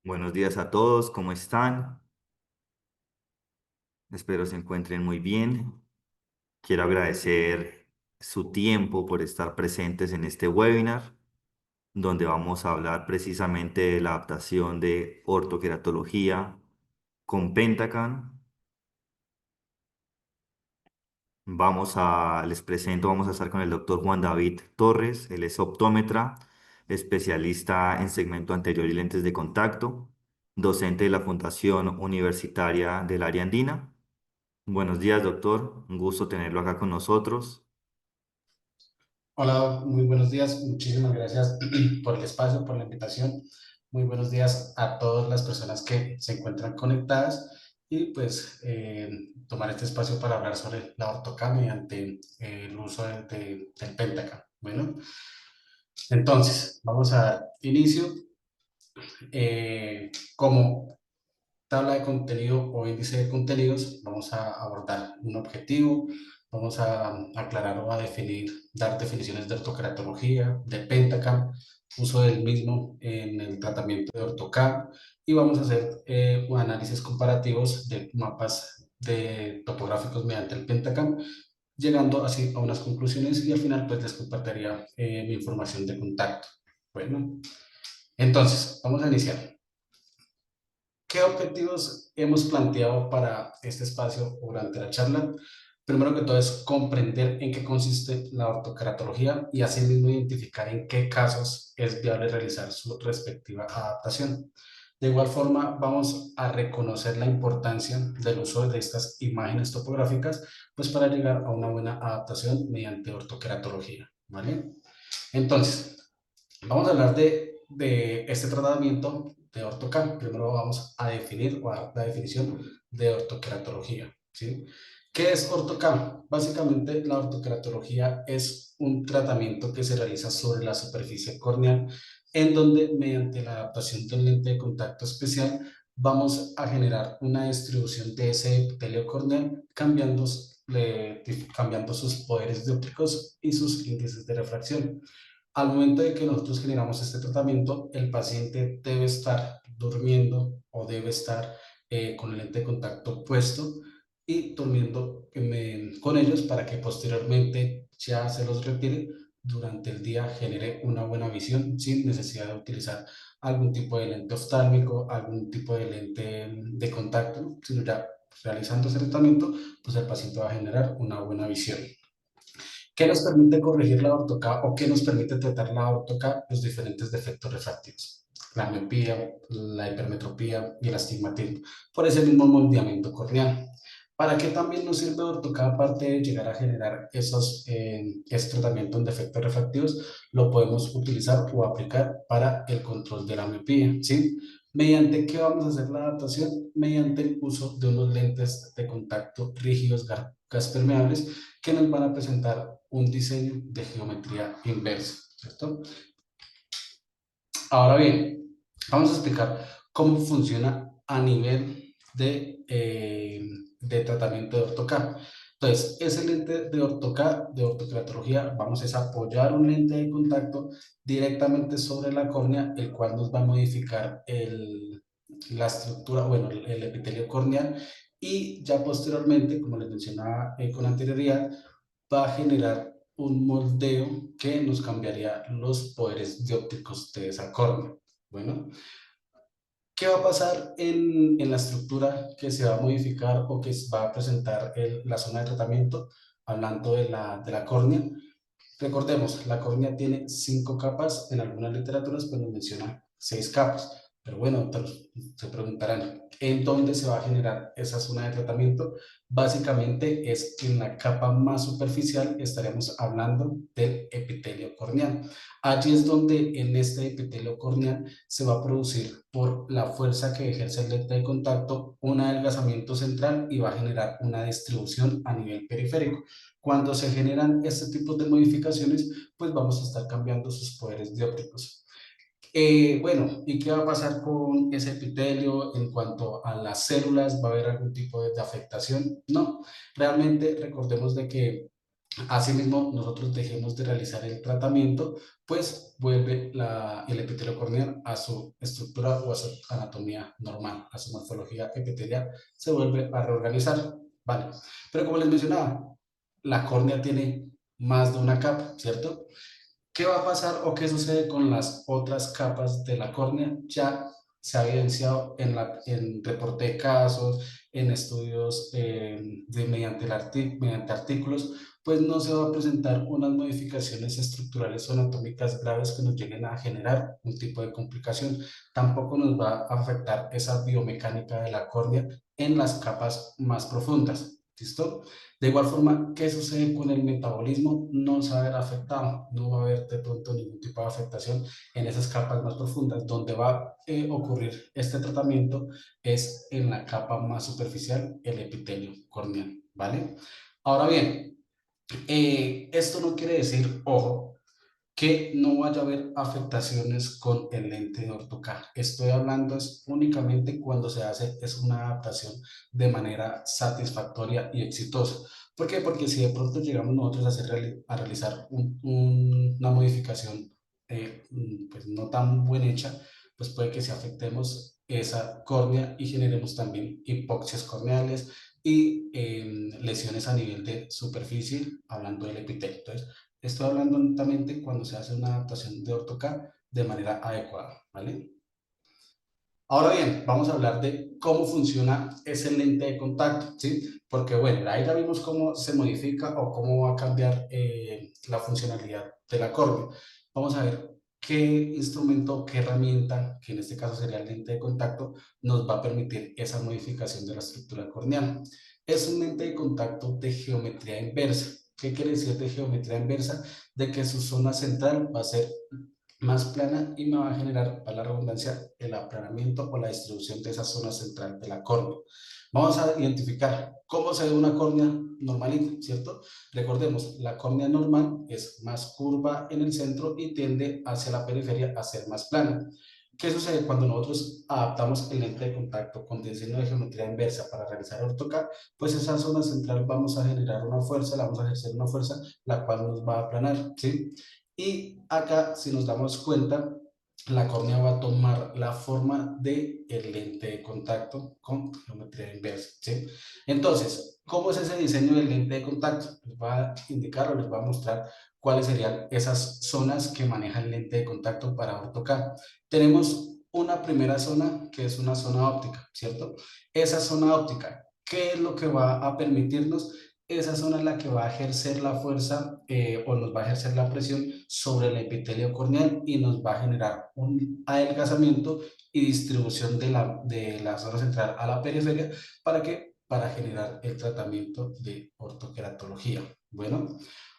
Buenos días a todos, ¿cómo están? Espero se encuentren muy bien. Quiero agradecer su tiempo por estar presentes en este webinar, donde vamos a hablar precisamente de la adaptación de ortoqueratología con Pentacan. Les presento, vamos a estar con el doctor Juan David Torres. Él es optómetra, especialista en segmento anterior y lentes de contacto, docente de la Fundación Universitaria del Área Andina. Buenos días, doctor. Un gusto tenerlo acá con nosotros. Hola, muy buenos días. Muchísimas gracias por el espacio, por la invitación. Muy buenos días a todas las personas que se encuentran conectadas y pues tomar este espacio para hablar sobre la ortoca mediante el uso del Pentaca. Bueno, entonces vamos a dar inicio. Como tabla de contenido o índice de contenidos, vamos a abordar un objetivo, vamos a aclarar o a definir, dar definiciones de ortocratología, de Pentacam, uso del mismo en el tratamiento de ortocam y vamos a hacer un análisis comparativos de mapas de topográficos mediante el Pentacam, llegando así a unas conclusiones y al final pues les compartiría mi información de contacto. Bueno, entonces vamos a iniciar. ¿Qué objetivos hemos planteado para este espacio durante la charla? Primero que todo es comprender en qué consiste la ortokeratología y asimismo identificar en qué casos es viable realizar su respectiva adaptación. De igual forma, vamos a reconocer la importancia del uso de estas imágenes topográficas, pues para llegar a una buena adaptación mediante ortokeratología, ¿vale? Entonces, vamos a hablar de este tratamiento de ortocam. Primero vamos a definir o a dar la definición de ortoqueratología, ¿sí? ¿Qué es ortocam? Básicamente, la ortoqueratología es un tratamiento que se realiza sobre la superficie corneal, en donde mediante la adaptación de un lente de contacto especial vamos a generar una distribución de ese epitelio corneal cambiando sus poderes dióptricos y sus índices de refracción. Al momento de que nosotros generamos este tratamiento, el paciente debe estar durmiendo o debe estar con el lente de contacto puesto y durmiendo con ellos para que posteriormente ya se los retire durante el día, genere una buena visión sin necesidad de utilizar algún tipo de lente oftálmico, algún tipo de lente de contacto, ¿no? Sino ya realizando ese tratamiento, pues el paciente va a generar una buena visión. ¿Qué nos permite corregir la ortoca o qué nos permite tratar la ortoca? Los diferentes defectos refractivos, la miopía, la hipermetropía y el astigmatismo, por ese mismo moldeamiento corneal. ¿Para qué también nos sirve ortoca aparte de llegar a generar ese tratamiento en defectos refractivos? Lo podemos utilizar o aplicar para el control de la miopía, ¿sí? ¿Mediante qué vamos a hacer la adaptación? Mediante el uso de unos lentes de contacto rígidos gas permeables que nos van a presentar un diseño de geometría inversa, ¿cierto? Ahora bien, vamos a explicar cómo funciona a nivel de tratamiento de ortocá. Entonces, ese lente de ortocá, de ortoqueratología, vamos a apoyar un lente de contacto directamente sobre la córnea, el cual nos va a modificar la estructura, bueno, el epitelio corneal, y ya posteriormente, como les mencionaba con anterioridad, va a generar un moldeo que nos cambiaría los poderes dióptricos de esa córnea. Bueno, ¿qué va a pasar en la estructura que se va a modificar o que va a presentar la zona de tratamiento? Hablando de la córnea, recordemos, la córnea tiene 5 capas, en algunas literaturas pues nos menciona 6 capas, pero bueno, se preguntarán, ¿en dónde se va a generar esa zona de tratamiento? Básicamente es en la capa más superficial, estaríamos hablando del epitelio corneal. Allí es donde en este epitelio corneal se va a producir por la fuerza que ejerce el lente de contacto un adelgazamiento central y va a generar una distribución a nivel periférico. Cuando se generan este tipo de modificaciones, pues vamos a estar cambiando sus poderes dióptricos. Bueno, ¿y qué va a pasar con ese epitelio en cuanto a las células? ¿Va a haber algún tipo de afectación? No, realmente recordemos de que asimismo nosotros dejemos de realizar el tratamiento, pues vuelve el epitelio corneal a su estructura o a su anatomía normal, a su morfología epitelial, se vuelve a reorganizar, ¿vale? Pero como les mencionaba, la córnea tiene más de una capa, ¿cierto? ¿Qué va a pasar o qué sucede con las otras capas de la córnea? Ya se ha evidenciado en reporte de casos, en estudios mediante artículos, pues no se va a presentar unas modificaciones estructurales o anatómicas graves que nos lleguen a generar un tipo de complicación. Tampoco nos va a afectar esa biomecánica de la córnea en las capas más profundas. ¿Listo? De igual forma, ¿qué sucede con el metabolismo? No se va a ver afectado, no va a haber de pronto ningún tipo de afectación en esas capas más profundas. Donde va a ocurrir este tratamiento es en la capa más superficial, el epitelio corneal, ¿vale? Ahora bien, esto no quiere decir, ojo, que no vaya a haber afectaciones con el lente de ortocar. Estoy hablando es únicamente cuando se hace es una adaptación de manera satisfactoria y exitosa. ¿Por qué? Porque si de pronto llegamos nosotros a, a realizar una modificación pues no tan bien hecha, pues puede que si afectemos esa córnea y generemos también hipoxias corneales y lesiones a nivel de superficie, hablando del epitelio. Entonces, estoy hablando netamente cuando se hace una adaptación de AutoCAD de manera adecuada, ¿vale? Ahora bien, vamos a hablar de cómo funciona ese lente de contacto, ¿sí? Porque bueno, ahí ya vimos cómo se modifica o cómo va a cambiar la funcionalidad de la córnea. Vamos a ver qué instrumento, qué herramienta, que en este caso sería el lente de contacto, nos va a permitir esa modificación de la estructura corneal. Es un lente de contacto de geometría inversa. ¿Qué quiere decir de geometría inversa? De que su zona central va a ser más plana y me va a generar, para la redundancia, el aplanamiento o la distribución de esa zona central de la córnea. Vamos a identificar cómo se ve una córnea normalita, ¿cierto? Recordemos, la córnea normal es más curva en el centro y tiende hacia la periferia a ser más plana. ¿Qué sucede cuando nosotros adaptamos el lente de contacto con diseño de geometría inversa para realizar AutoCAD? Pues esa zona central vamos a generar una fuerza, la vamos a ejercer una fuerza, la cual nos va a aplanar, ¿sí? Y acá, si nos damos cuenta, la córnea va a tomar la forma de el lente de contacto con geometría inversa, ¿sí? Entonces, ¿cómo es ese diseño del lente de contacto? Les va a indicar o les va a mostrar cuáles serían esas zonas que maneja el lente de contacto para AutoCAD. Tenemos una primera zona que es una zona óptica, ¿cierto? Esa zona óptica, ¿qué es lo que va a permitirnos? Esa zona es la que va a ejercer la fuerza o nos va a ejercer la presión sobre el epitelio corneal y nos va a generar un adelgazamiento y distribución de la zona central a la periferia. ¿Para qué? Para generar el tratamiento de ortoqueratología. Bueno,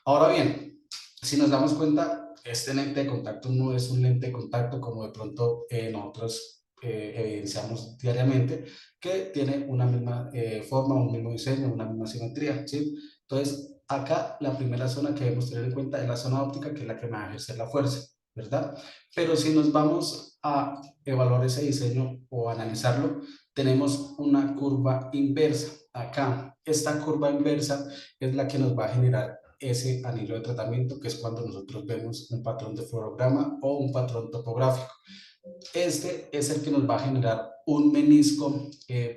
ahora bien, si nos damos cuenta, este lente de contacto no es un lente de contacto como de pronto nosotros evidenciamos diariamente, que tiene una misma forma, un mismo diseño, una misma simetría, ¿sí? Entonces, acá la primera zona que debemos tener en cuenta es la zona óptica, que es la que me va a ejercer la fuerza, ¿verdad? Pero si nos vamos a evaluar ese diseño o analizarlo, tenemos una curva inversa. Acá, esta curva inversa es la que nos va a generar ese anillo de tratamiento, que es cuando nosotros vemos un patrón de fluorograma o un patrón topográfico. Este es el que nos va a generar un menisco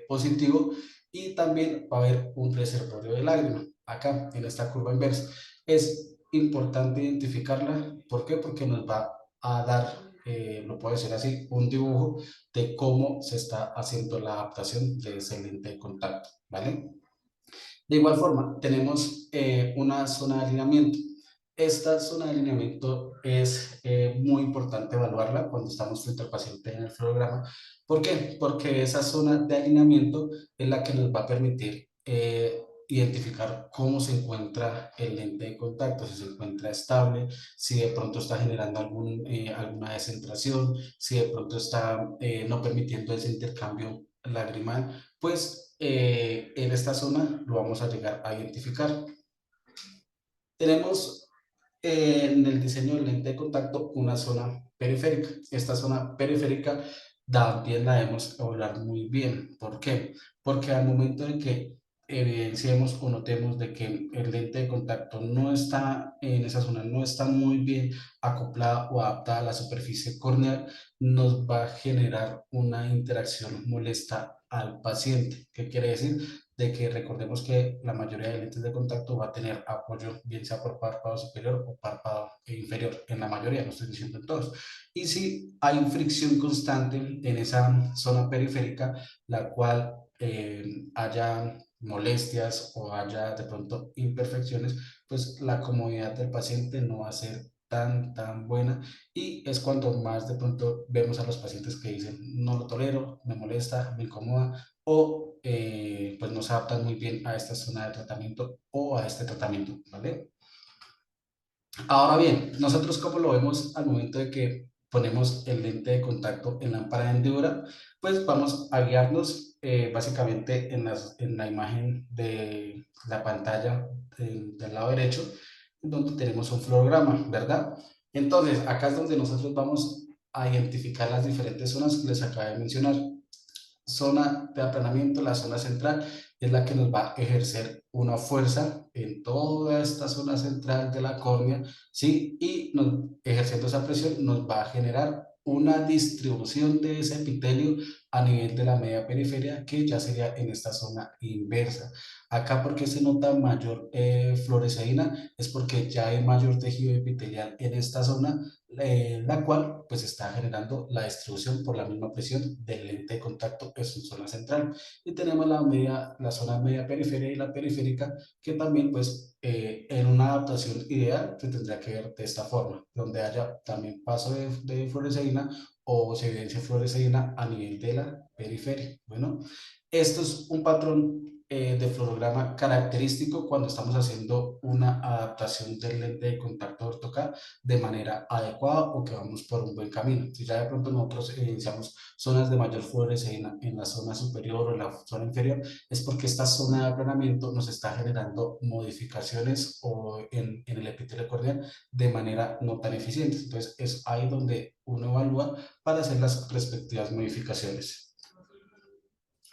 positivo y también va a haber un reservorio de lágrima acá en esta curva inversa. Es importante identificarla. ¿Por qué? Porque nos va a dar, lo puedo decir así, un dibujo de cómo se está haciendo la adaptación de ese lente de contacto, ¿vale? De igual forma, tenemos una zona de alineamiento. Esta zona de alineamiento es muy importante evaluarla cuando estamos frente al paciente en el fluorograma. ¿Por qué? Porque esa zona de alineamiento es la que nos va a permitir identificar cómo se encuentra el lente de contacto, si se encuentra estable, si de pronto está generando alguna descentración, si de pronto está no permitiendo ese intercambio lagrimal, pues en esta zona lo vamos a llegar a identificar. Tenemos en el diseño del lente de contacto una zona periférica. Esta zona periférica también la debemos evaluar muy bien. ¿Por qué? Porque al momento en que evidenciemos o notemos de que el lente de contacto no está en esa zona, no está muy bien acoplada o adaptada a la superficie corneal, nos va a generar una interacción molesta al paciente. ¿Qué quiere decir? De que recordemos que la mayoría de lentes de contacto va a tener apoyo, bien sea por párpado superior o párpado inferior, en la mayoría, no estoy diciendo en todos. Y si hay fricción constante en esa zona periférica, la cual haya molestias o haya de pronto imperfecciones, pues la comodidad del paciente no va a ser tan buena, y es cuando más de pronto vemos a los pacientes que dicen no lo tolero, me molesta, me incomoda, o pues no se adaptan muy bien a esta zona de tratamiento o a este tratamiento, ¿vale? Ahora bien, nosotros cómo lo vemos al momento de que ponemos el lente de contacto en lámpara de hendidura, pues vamos a guiarnos básicamente en la imagen de la pantalla del lado derecho, donde tenemos un fluorograma, ¿verdad? Entonces, acá es donde nosotros vamos a identificar las diferentes zonas que les acabé de mencionar. Zona de aplanamiento, la zona central, es la que nos va a ejercer una fuerza en toda esta zona central de la córnea, ¿sí? Y ejerciendo esa presión nos va a generar una distribución de ese epitelio a nivel de la media periferia, que ya sería en esta zona inversa. Acá, ¿porque se nota mayor fluoresceína? Es porque ya hay mayor tejido epitelial en esta zona, la cual pues está generando la distribución por la misma presión del lente de contacto en su zona central. Y tenemos la zona media periferia y la periférica, que también pues en una adaptación ideal se tendría que ver de esta forma, donde haya también paso de fluoresceína o se evidencia fluoresceína a nivel de la periferia. Bueno, esto es un patrón de fluorograma característico cuando estamos haciendo una adaptación del lente de contacto ortocat de manera adecuada o que vamos por un buen camino. Si ya de pronto nosotros evidenciamos zonas de mayor fluoresceína en la zona superior o en la zona inferior, es porque esta zona de aplanamiento nos está generando modificaciones en el epitelio corneal de manera no tan eficiente. Entonces es ahí donde uno evalúa para hacer las respectivas modificaciones.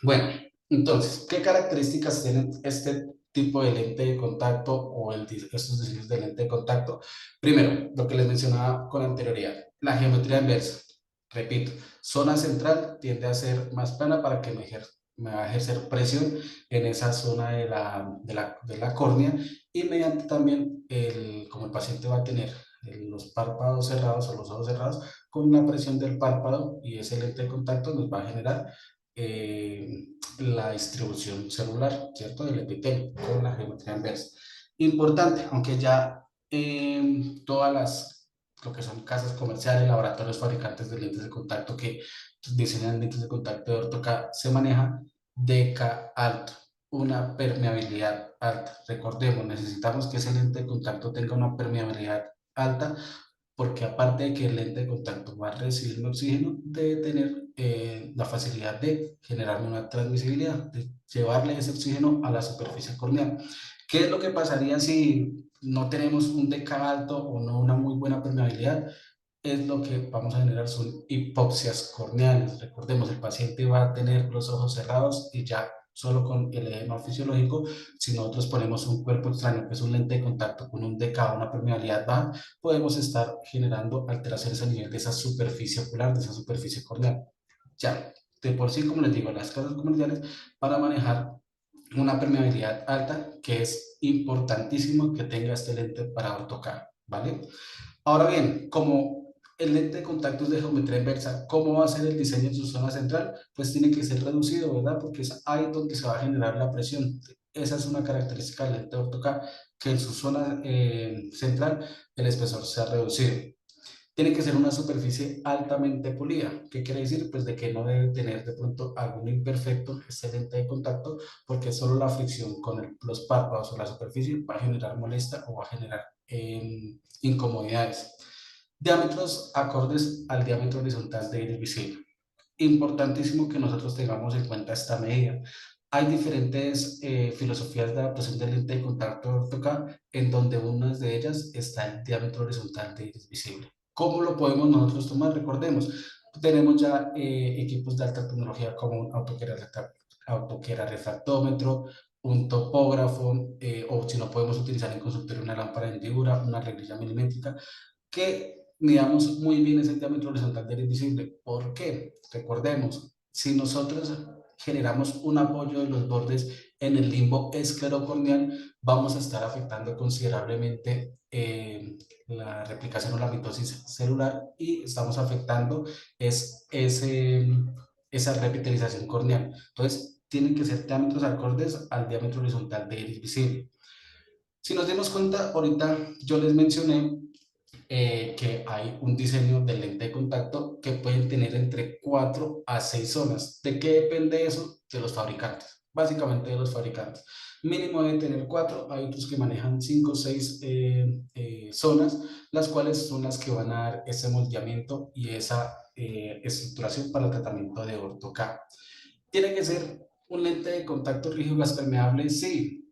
Bueno, entonces, ¿qué características tiene este tipo de lente de contacto o estos diseños de lente de contacto? Primero, lo que les mencionaba con anterioridad, la geometría inversa. Repito, zona central tiende a ser más plana para que me va a ejercer presión en esa zona de la córnea, y mediante también, como el paciente va a tener los párpados cerrados o los ojos cerrados, con la presión del párpado y ese lente de contacto nos va a generar la distribución celular, ¿cierto? Del epitelio con la geometría inversa. Importante, aunque ya todas lo que son casas comerciales, laboratorios fabricantes de lentes de contacto que diseñan lentes de contacto de ortocat, se maneja DK alto, una permeabilidad alta. Recordemos, necesitamos que ese lente de contacto tenga una permeabilidad alta, porque aparte de que el lente de contacto va a recibir el oxígeno, debe tener la facilidad de generar una transmisibilidad, de llevarle ese oxígeno a la superficie corneal. ¿Qué es lo que pasaría si no tenemos un DK alto o no una muy buena permeabilidad? Es lo que vamos a generar son hipoxias corneales. Recordemos, el paciente va a tener los ojos cerrados y ya solo con el edema fisiológico, si nosotros ponemos un cuerpo extraño, que es un lente de contacto con un DK, una permeabilidad baja, podemos estar generando alteraciones a nivel de esa superficie ocular, de esa superficie corneal. Ya, de por sí, como les digo, las casas comerciales para manejar una permeabilidad alta, que es importantísimo que tenga este lente para AutoCAD, ¿vale? Ahora bien, como el lente de contacto es de geometría inversa, ¿cómo va a ser el diseño en su zona central? Pues tiene que ser reducido, ¿verdad? Porque es ahí donde se va a generar la presión. Esa es una característica del lente de AutoCAD, que en su zona central el espesor sea reducido. Tiene que ser una superficie altamente pulida. ¿Qué quiere decir? Pues de que no debe tener de pronto algún imperfecto este lente de contacto, porque solo la fricción con los párpados o la superficie va a generar molestia o va a generar incomodidades. Diámetros acordes al diámetro horizontal de iris visible. Importantísimo que nosotros tengamos en cuenta esta medida. Hay diferentes filosofías de adaptación del lente de contacto ortocat, en donde una de ellas está el diámetro horizontal de iris visible. ¿Cómo lo podemos nosotros tomar? Recordemos, tenemos ya equipos de alta tecnología como un autoquera refractómetro, un topógrafo, o si no podemos utilizar en consultorio una lámpara de hendidura, una reglilla milimétrica, que midamos muy bien ese diámetro horizontal del invisible. ¿Por qué? Recordemos, si nosotros generamos un apoyo de los bordes en el limbo esclerocorneal, vamos a estar afectando considerablemente la replicación o la mitosis celular y estamos afectando esa repitalización corneal. Entonces, tienen que ser diámetros acordes al diámetro horizontal de iris visible. Si nos dimos cuenta, ahorita yo les mencioné que hay un diseño de lente de contacto que pueden tener entre 4 a 6 zonas. ¿De qué depende eso? De los fabricantes, básicamente de los fabricantes. Mínimo deben tener 4, hay otros que manejan 5 o 6 zonas, las cuales son las que van a dar ese moldeamiento y esa estructuración para el tratamiento de orto-K. ¿Tiene que ser un lente de contacto rígido gas permeable? Sí.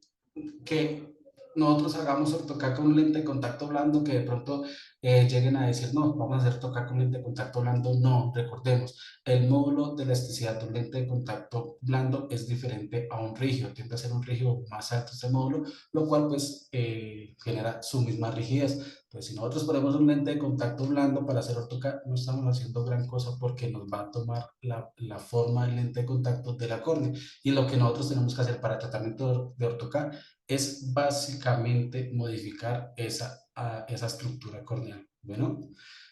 Que nosotros hagamos AutoCAD con un lente de contacto blando, que de pronto lleguen a decir, no, vamos a hacer AutoCAD con lente de contacto blando. No, recordemos, el módulo de elasticidad de un lente de contacto blando es diferente a un rígido, tiende a ser un rígido más alto este módulo, lo cual pues genera su misma rigidez. Entonces, si nosotros ponemos un lente de contacto blando para hacer AutoCAD, no estamos haciendo gran cosa porque nos va a tomar la forma del lente de contacto de la córnea. Y lo que nosotros tenemos que hacer para tratamiento de AutoCAD es básicamente modificar esa estructura corneal. Bueno,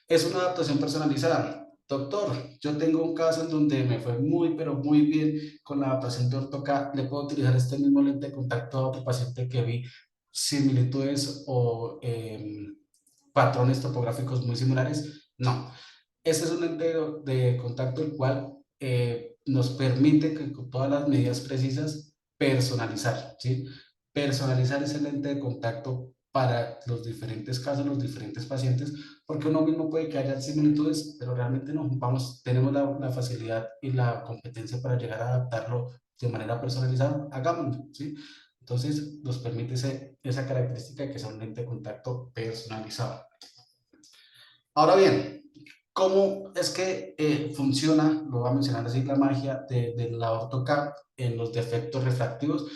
es una adaptación personalizada. Doctor, yo tengo un caso en donde me fue muy, pero muy bien con la adaptación de OrtoK. ¿Le puedo utilizar este mismo lente de contacto a otro paciente que vi similitudes o patrones topográficos muy similares? No. Este es un lente de contacto el cual nos permite que con todas las medidas precisas personalizar, ¿sí? Personalizar ese lente de contacto para los diferentes casos, los diferentes pacientes, porque uno mismo puede que haya similitudes, pero realmente no. Vamos, tenemos la facilidad y la competencia para llegar a adaptarlo de manera personalizada, hagámoslo, ¿sí? Entonces, nos permite esa característica de que sea un lente de contacto personalizado. Ahora bien, ¿cómo es que funciona, lo voy a mencionar así, la magia de la AutoCAD en los defectos refractivos?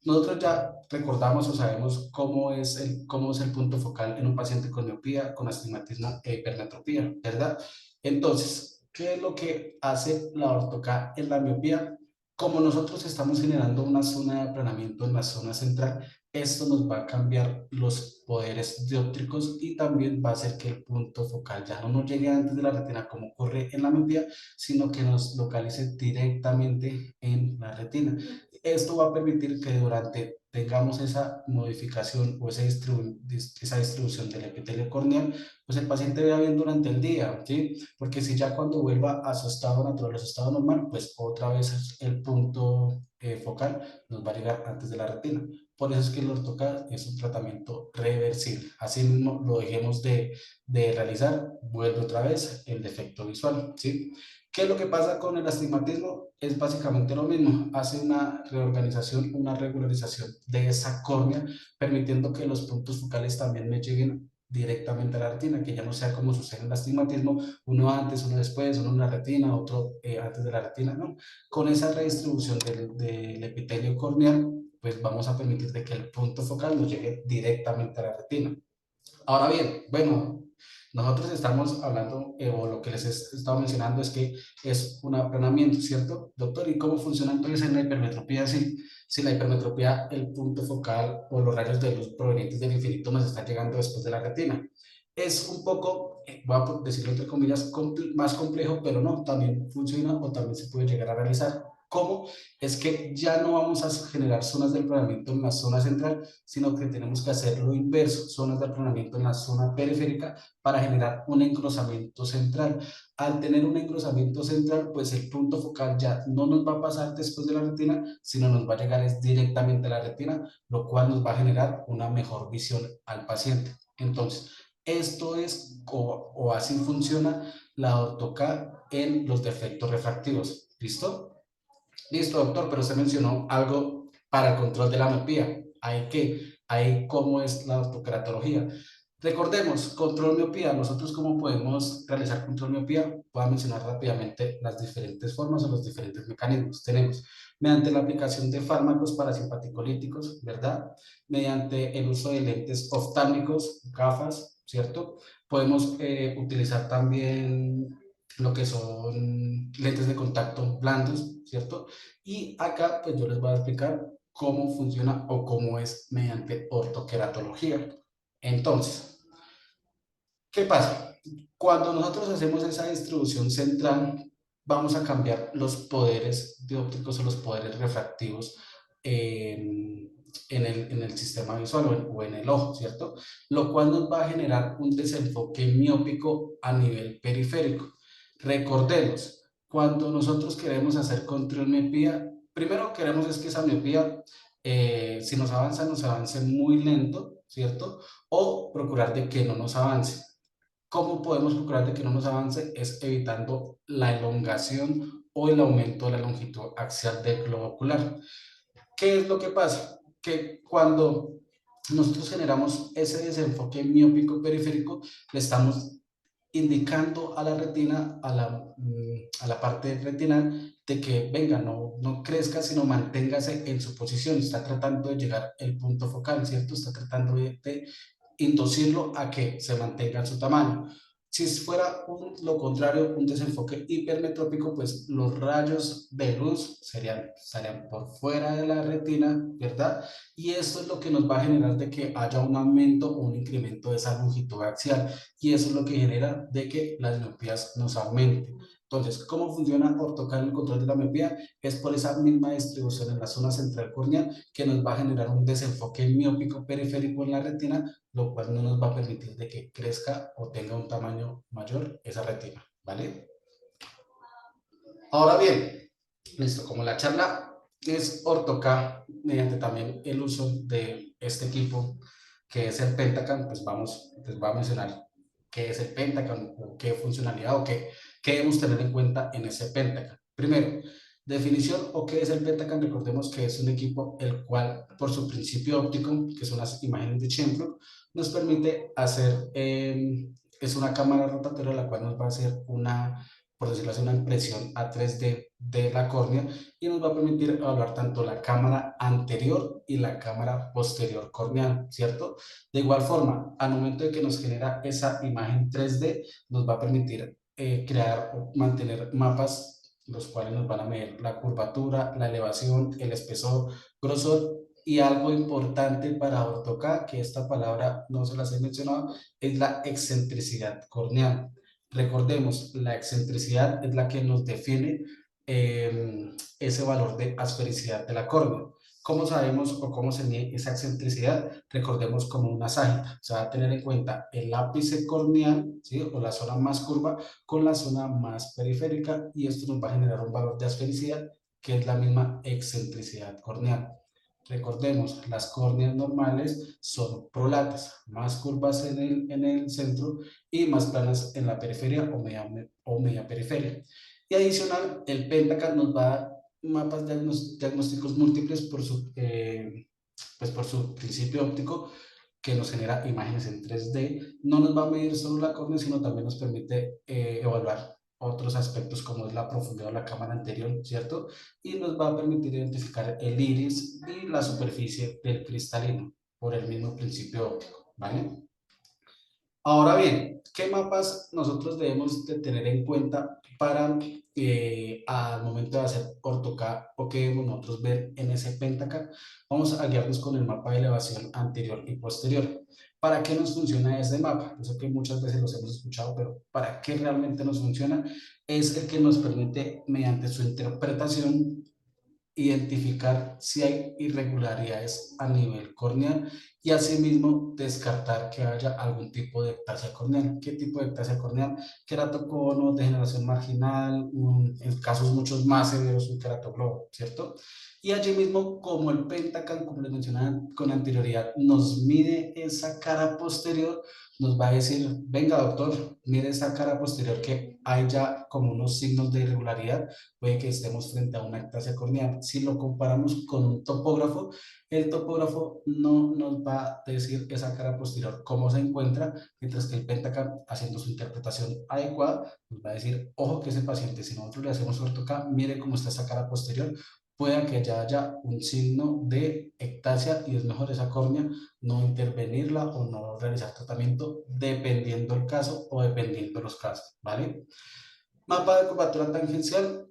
Nosotros ya recordamos o sabemos cómo es el punto focal en un paciente con miopía, con astigmatismo e hipermetropía, ¿verdad? Entonces, ¿qué es lo que hace la AutoCAD en la miopía? Como nosotros estamos generando una zona de aplanamiento en la zona central, esto nos va a cambiar los poderes dióptricos y también va a hacer que el punto focal ya no nos llegue antes de la retina como ocurre en la miopía, sino que nos localice directamente en la retina. Esto va a permitir que durante tengamos esa modificación o esa distribución del epitelio corneal, pues el paciente vea bien durante el día, ¿sí? Porque si ya cuando vuelva a su estado natural, a su estado normal, pues otra vez el punto focal nos va a llegar antes de la retina. Por eso es que el ortoCAD es un tratamiento reversible. Así mismo lo dejemos de realizar, vuelve otra vez el defecto visual, ¿sí? ¿Qué es lo que pasa con el astigmatismo? Es básicamente lo mismo. Hace una reorganización, una regularización de esa córnea, permitiendo que los puntos focales también me lleguen directamente a la retina, que ya no sea como sucede en el astigmatismo, uno antes, uno después, uno en la retina, otro antes de la retina, ¿no? Con esa redistribución del epitelio corneal, pues vamos a permitir de que el punto focal nos llegue directamente a la retina. Ahora bien, bueno, nosotros estamos hablando, o lo que les he estado mencionando es que es un aplanamiento, ¿cierto, doctor? ¿Y cómo funciona entonces en la hipermetropía? Si la hipermetropía, el punto focal o los rayos de luz provenientes del infinito nos están llegando después de la retina. Es un poco, voy a decirlo entre comillas, más complejo, pero no, también funciona o también se puede llegar a realizar. ¿Cómo? Es que ya no vamos a generar zonas de aplanamiento en la zona central, sino que tenemos que hacer lo inverso, zonas de aplanamiento en la zona periférica para generar un engrosamiento central. Al tener un engrosamiento central, pues el punto focal ya no nos va a pasar después de la retina, sino nos va a llegar es directamente a la retina, lo cual nos va a generar una mejor visión al paciente. Entonces, esto es o así funciona la ortoCAD en los defectos refractivos. ¿Listo? Listo, doctor, pero usted mencionó algo para el control de la miopía. Hay cómo es la ortoqueratología. Recordemos, control miopía. Nosotros, ¿cómo podemos realizar control miopía? Voy a mencionar rápidamente las diferentes formas o los diferentes mecanismos. Tenemos mediante la aplicación de fármacos parasimpaticolíticos, ¿verdad? Mediante el uso de lentes oftálmicos, gafas, ¿cierto? Podemos utilizar también lo que son lentes de contacto blandos, ¿cierto? Y acá, pues yo les voy a explicar cómo funciona o cómo es mediante ortoqueratología. Entonces, ¿qué pasa? Cuando nosotros hacemos esa distribución central, vamos a cambiar los poderes dióptricos o los poderes refractivos en el sistema visual o en el ojo, ¿cierto? Lo cual nos va a generar un desenfoque miópico a nivel periférico. Recordemos, cuando nosotros queremos hacer control miopía, primero queremos es que esa miopía, si nos avance muy lento, ¿cierto? O procurar de que no nos avance. ¿Cómo podemos procurar de que no nos avance? Es evitando la elongación o el aumento de la longitud axial del globo ocular. ¿Qué es lo que pasa? Que cuando nosotros generamos ese desenfoque miópico periférico, le estamos indicando a la retina, a la parte retinal, de que venga, no crezca, sino manténgase en su posición. Está tratando de llegar el punto focal, ¿cierto? Está tratando de inducirlo a que se mantenga en su tamaño. Si fuera lo contrario, un desenfoque hipermetrópico, pues los rayos de luz estarían por fuera de la retina, ¿verdad? Y esto es lo que nos va a generar de que haya un aumento o un incremento de esa longitud axial. Y eso es lo que genera de que las miopías nos aumenten. Entonces, ¿cómo funciona ortocar el control de la miopía? Es por esa misma distribución en la zona central corneal que nos va a generar un desenfoque miópico periférico en la retina, lo cual no nos va a permitir de que crezca o tenga un tamaño mayor esa retina, ¿vale? Ahora bien, listo, como la charla es ortoca mediante también el uso de este equipo que es el Pentacam, pues les voy a mencionar qué es el Pentacam, o qué funcionalidad o qué debemos tener en cuenta en ese Pentacam. Primero, definición o qué es el Pentacam. Recordemos que es un equipo el cual, por su principio óptico, que son las imágenes de Chenflug, nos permite hacer, es una cámara rotatoria la cual nos va a hacer una, por decirlo así, una impresión a 3D de la córnea y nos va a permitir evaluar tanto la cámara anterior y la cámara posterior corneal, ¿cierto? De igual forma, al momento de que nos genera esa imagen 3D, nos va a permitir crear o mantener mapas los cuales nos van a medir la curvatura, la elevación, el espesor, grosor y algo importante para ortoca, que esta palabra no se las he mencionado, es la excentricidad corneal. Recordemos, la excentricidad es la que nos define ese valor de asfericidad de la córnea. ¿Cómo sabemos o cómo se mide esa excentricidad? Recordemos como una ságita. Se va a tener en cuenta el ápice corneal, ¿sí? O la zona más curva con la zona más periférica y esto nos va a generar un valor de asfericidad que es la misma excentricidad corneal. Recordemos, las córneas normales son prolatas, más curvas en el centro y más planas en la periferia o media periferia. Y adicional, el Pentacam nos va a dar mapas diagnósticos múltiples pues por su principio óptico que nos genera imágenes en 3D. No nos va a medir solo la córnea, sino también nos permite evaluar otros aspectos como es la profundidad de la cámara anterior, ¿cierto? Y nos va a permitir identificar el iris y la superficie del cristalino por el mismo principio óptico, ¿vale? Ahora bien, ¿qué mapas nosotros debemos de tener en cuenta para al momento de hacer ortoca o qué debemos nosotros ver en ese Pentacam? Vamos a guiarnos con el mapa de elevación anterior y posterior. ¿Para qué nos funciona ese mapa? Yo sé que muchas veces los hemos escuchado, pero ¿para qué realmente nos funciona? Es el que nos permite, mediante su interpretación, identificar si hay irregularidades a nivel corneal y asimismo descartar que haya algún tipo de ectasia corneal. ¿Qué tipo de ectasia corneal? Queratocono, degeneración marginal, en casos muchos más severos un queratoglobo, ¿cierto? Y allí mismo, como el Pentacam, como les mencionaba con anterioridad, nos mide esa cara posterior, nos va a decir, venga doctor, mire esa cara posterior que hay ya como unos signos de irregularidad, puede que estemos frente a una ectasia corneal. Si lo comparamos con un topógrafo, el topógrafo no nos va a decir esa cara posterior cómo se encuentra, mientras que el Pentacam, haciendo su interpretación adecuada, nos va a decir, ojo que ese paciente, si nosotros le hacemos ortoca, mire cómo está esa cara posterior, pueda que ya haya un signo de ectasia y es mejor esa córnea no intervenirla o no realizar tratamiento dependiendo el caso o dependiendo los casos, ¿vale? Mapa de curvatura tangencial,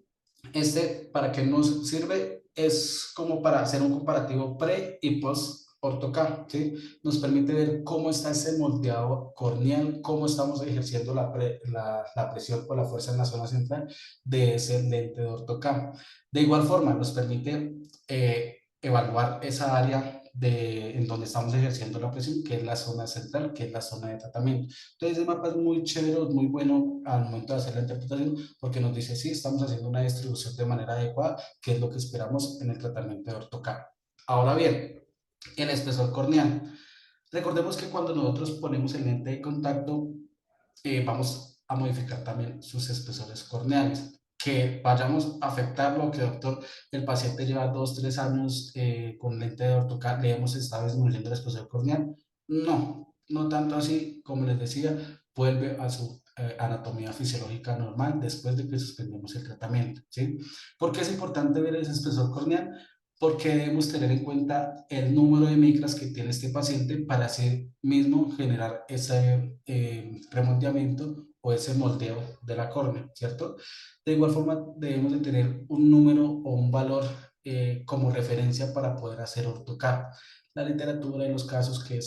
este, ¿para qué nos sirve? Es como para hacer un comparativo pre y post ortoca, ¿sí? Nos permite ver cómo está ese moldeado corneal, cómo estamos ejerciendo la presión o la fuerza en la zona central de ese lente de ortoca. De igual forma, nos permite evaluar esa área en donde estamos ejerciendo la presión, que es la zona central, que es la zona de tratamiento. Entonces, el mapa es muy chévere, muy bueno al momento de hacer la interpretación, porque nos dice si estamos haciendo una distribución de manera adecuada, que es lo que esperamos en el tratamiento de ortocar. Ahora bien, el espesor corneal. Recordemos que cuando nosotros ponemos el lente de contacto, vamos a modificar también sus espesores corneales. Que vayamos a afectarlo, que doctor, el paciente lleva 2, 3 años con lente de ortocar, le hemos estado disminuyendo el espesor corneal. No, no tanto así, como les decía, vuelve a su anatomía fisiológica normal después de que suspendemos el tratamiento, ¿sí? ¿Por qué es importante ver ese espesor corneal? Porque debemos tener en cuenta el número de micras que tiene este paciente para así mismo generar ese remoldeamiento o ese moldeo de la córnea, ¿cierto? De igual forma, debemos de tener un número o un valor como referencia para poder hacer ortocar. La literatura y los casos que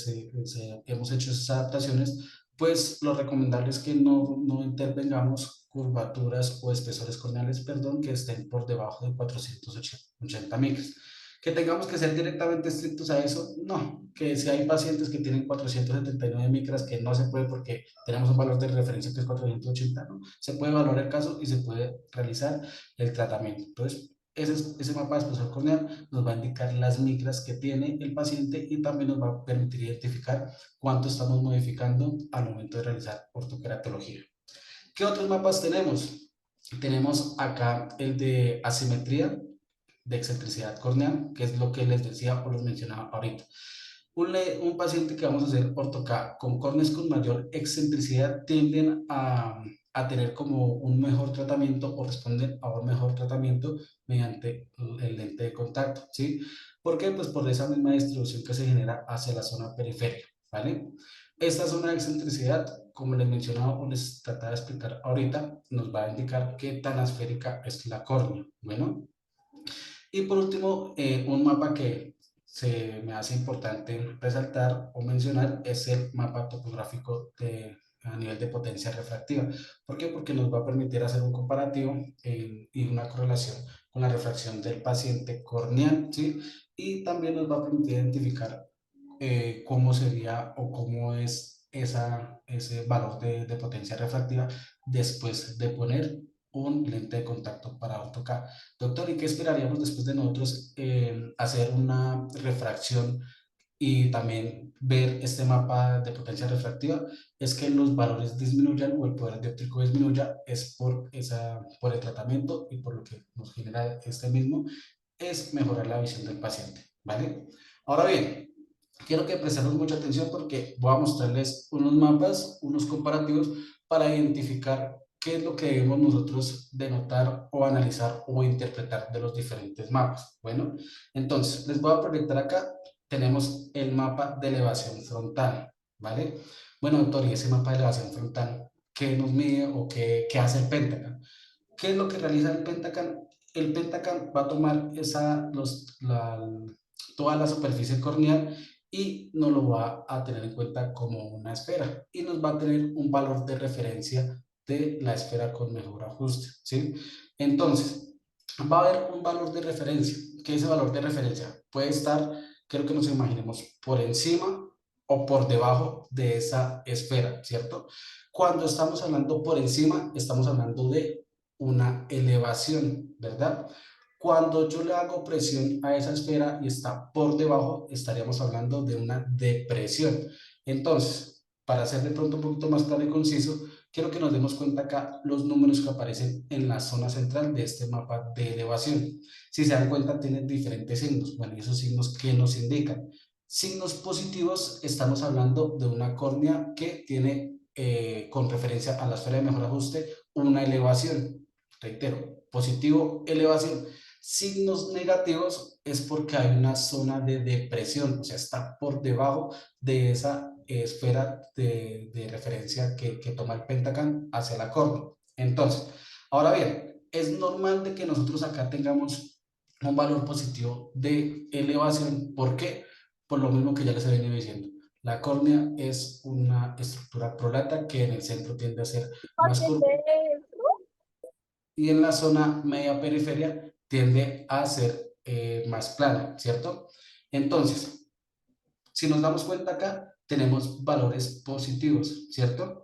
hemos hecho esas adaptaciones, pues lo recomendable es que no intervengamos curvaturas o espesores corneales, perdón, que estén por debajo de 480 micras. Que tengamos que ser directamente estrictos a eso, no. Que si hay pacientes que tienen 479 micras, que no se puede porque tenemos un valor de referencia que es 480, ¿no? Se puede valorar el caso y se puede realizar el tratamiento. Entonces, ese mapa de espesor corneal nos va a indicar las micras que tiene el paciente y también nos va a permitir identificar cuánto estamos modificando al momento de realizar ortoqueratología. ¿Qué otros mapas tenemos? Tenemos acá el de asimetría, de excentricidad corneal, que es lo que les decía o les mencionaba ahorita. Un paciente que vamos a hacer ortoca con córneas con mayor excentricidad tienden a tener como un mejor tratamiento o responden a un mejor tratamiento mediante el lente de contacto, ¿sí? ¿Por qué? Pues por esa misma distribución que se genera hacia la zona periférica, ¿vale? Esta zona de excentricidad, como les mencionaba o les trataba de explicar ahorita, nos va a indicar qué tan esférica es la córnea. Bueno, y por último, un mapa que se me hace importante resaltar o mencionar es el mapa topográfico a nivel de potencia refractiva. ¿Por qué? Porque nos va a permitir hacer un comparativo y una correlación con la refracción del paciente corneal, ¿sí? Y también nos va a permitir identificar cómo sería o cómo es ese valor de potencia refractiva después de poner un lente de contacto para AutoCAD. Doctor, ¿y qué esperaríamos después de nosotros hacer una refracción y también ver este mapa de potencia refractiva? Es que los valores disminuyan o el poder dióptrico disminuya, es por el tratamiento y por lo que nos genera este mismo, es mejorar la visión del paciente, ¿vale? Ahora bien, quiero que prestemos mucha atención porque voy a mostrarles unos mapas, unos comparativos para identificar qué es lo que debemos nosotros denotar o analizar o interpretar de los diferentes mapas. Bueno, entonces les voy a proyectar acá, tenemos el mapa de elevación frontal, ¿vale? Bueno, doctor, y ese mapa de elevación frontal, ¿qué nos mide o qué hace el Pentagon? ¿Qué es lo que realiza el Pentacan? El Pentacan va a tomar toda la superficie corneal y nos lo va a tener en cuenta como una esfera y nos va a tener un valor de referencia de la esfera con mejor ajuste, ¿sí? Entonces, va a haber un valor de referencia, que ese valor de referencia puede estar, creo que nos imaginemos, por encima o por debajo de esa esfera, ¿cierto? Cuando estamos hablando por encima, estamos hablando de una elevación, ¿verdad? Cuando yo le hago presión a esa esfera y está por debajo, estaríamos hablando de una depresión. Entonces, para ser de pronto un poquito más claro y conciso, quiero que nos demos cuenta acá los números que aparecen en la zona central de este mapa de elevación. Si se dan cuenta, tiene diferentes signos. Bueno, ¿y esos signos qué nos indican? Signos positivos, estamos hablando de una córnea que tiene, con referencia a la esfera de mejor ajuste, una elevación. Reitero, positivo, elevación. Signos negativos es porque hay una zona de depresión, o sea, está por debajo de esa esfera de referencia que toma el Pentacam hacia la córnea. Entonces, ahora bien, es normal de que nosotros acá tengamos un valor positivo de elevación. ¿Por qué? Por lo mismo que ya les he venido diciendo. La córnea es una estructura prolata que en el centro tiende a ser más curva y en la zona media periferia tiende a ser más plana, ¿cierto? Entonces, si nos damos cuenta acá, tenemos valores positivos, ¿cierto?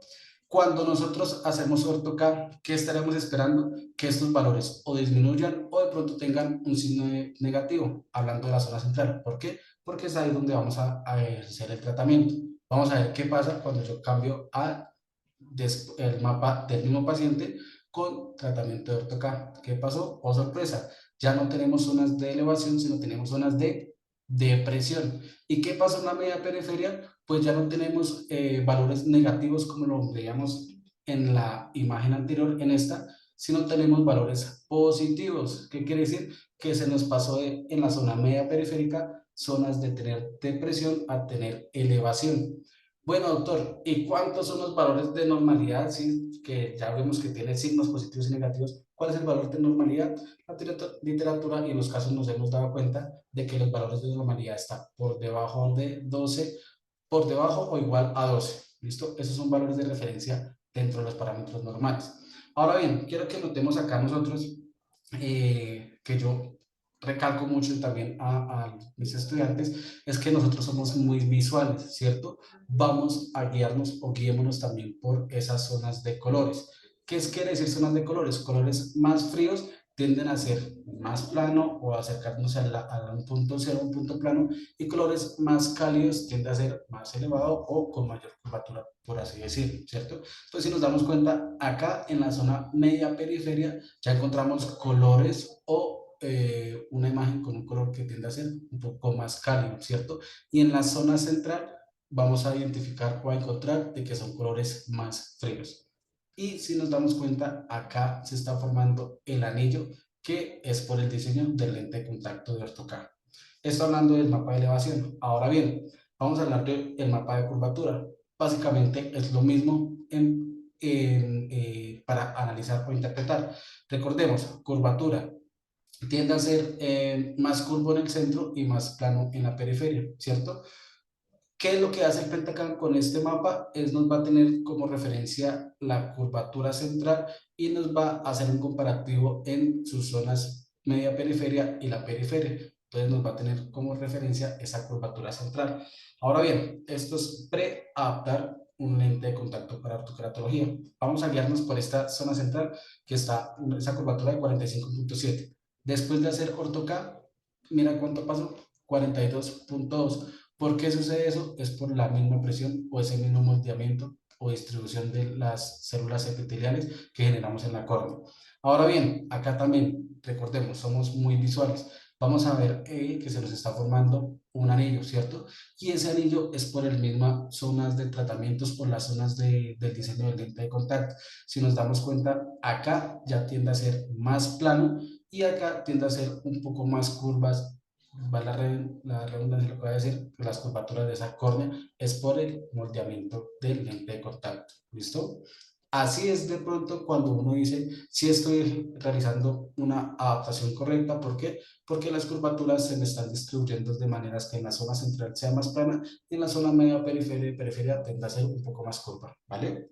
Cuando nosotros hacemos ortocar, ¿qué estaremos esperando? Que estos valores o disminuyan o de pronto tengan un signo negativo, hablando de la zona central. ¿Por qué? Porque es ahí donde vamos a ejercer el tratamiento. Vamos a ver qué pasa cuando yo cambio el mapa del mismo paciente con tratamiento de ortocar. ¿Qué pasó? Oh, sorpresa, ya no tenemos zonas de elevación, sino tenemos zonas de depresión. ¿Y qué pasa en la media periferia? Pues ya no tenemos valores negativos como lo veíamos en la imagen anterior, en esta, sino tenemos valores positivos. ¿Qué quiere decir? Que se nos pasó en la zona media periférica, zonas de tener depresión a tener elevación. Bueno, doctor, ¿y cuántos son los valores de normalidad? Sí, que ya vemos que tiene signos positivos y negativos. ¿Cuál es el valor de normalidad? La literatura y en los casos nos hemos dado cuenta de que los valores de normalidad están por debajo de 12, por debajo o igual a 12. ¿Listo? Esos son valores de referencia dentro de los parámetros normales. Ahora bien, quiero que notemos acá nosotros, que yo recalco mucho y también a mis estudiantes, es que nosotros somos muy visuales, ¿cierto? Vamos a guiarnos o guiémonos también por esas zonas de colores. ¿Qué quiere decir zonas de colores? Colores más fríos tienden a ser más plano o acercarnos a un punto cero, un punto plano, y colores más cálidos tienden a ser más elevado o con mayor curvatura, por así decirlo, ¿cierto? Entonces, si nos damos cuenta, acá en la zona media periferia ya encontramos colores o una imagen con un color que tiende a ser un poco más cálido, ¿cierto? Y en la zona central vamos a identificar o a encontrar de que son colores más fríos. Y si nos damos cuenta, acá se está formando el anillo que es por el diseño del lente de contacto de ortocar. Esto hablando del mapa de elevación. Ahora bien, vamos a hablar del mapa de curvatura. Básicamente es lo mismo para analizar o interpretar. Recordemos, curvatura tiende a ser más curvo en el centro y más plano en la periferia, ¿cierto? ¿Qué es lo que hace el Pentacam con este mapa? Nos va a tener como referencia la curvatura central y nos va a hacer un comparativo en sus zonas media periferia y la periferia. Entonces nos va a tener como referencia esa curvatura central. Ahora bien, esto es pre-adaptar un lente de contacto para ortokeratología. Vamos a guiarnos por esta zona central que está esa curvatura de 45.7. Después de hacer ortoca, mira cuánto pasó, 42.2. ¿Por qué sucede eso? Es por la misma presión o ese mismo moldeamiento o distribución de las células epiteliales que generamos en la córnea. Ahora bien, acá también, recordemos, somos muy visuales. Vamos a ver que se nos está formando un anillo, ¿cierto? Y ese anillo es por el mismas zonas de tratamientos, por las zonas del diseño del lente de contacto. Si nos damos cuenta, acá ya tiende a ser más plano y acá tiende a ser un poco más curvas. Va la redundancia, lo que voy a decir, las curvaturas de esa córnea es por el moldeamiento del lente de contacto. ¿Listo? Así es de pronto cuando uno dice si estoy realizando una adaptación correcta. ¿Por qué? Porque las curvaturas se me están distribuyendo de maneras que en la zona central sea más plana y en la zona media periferia, periferia tende a ser un poco más curva. ¿Vale?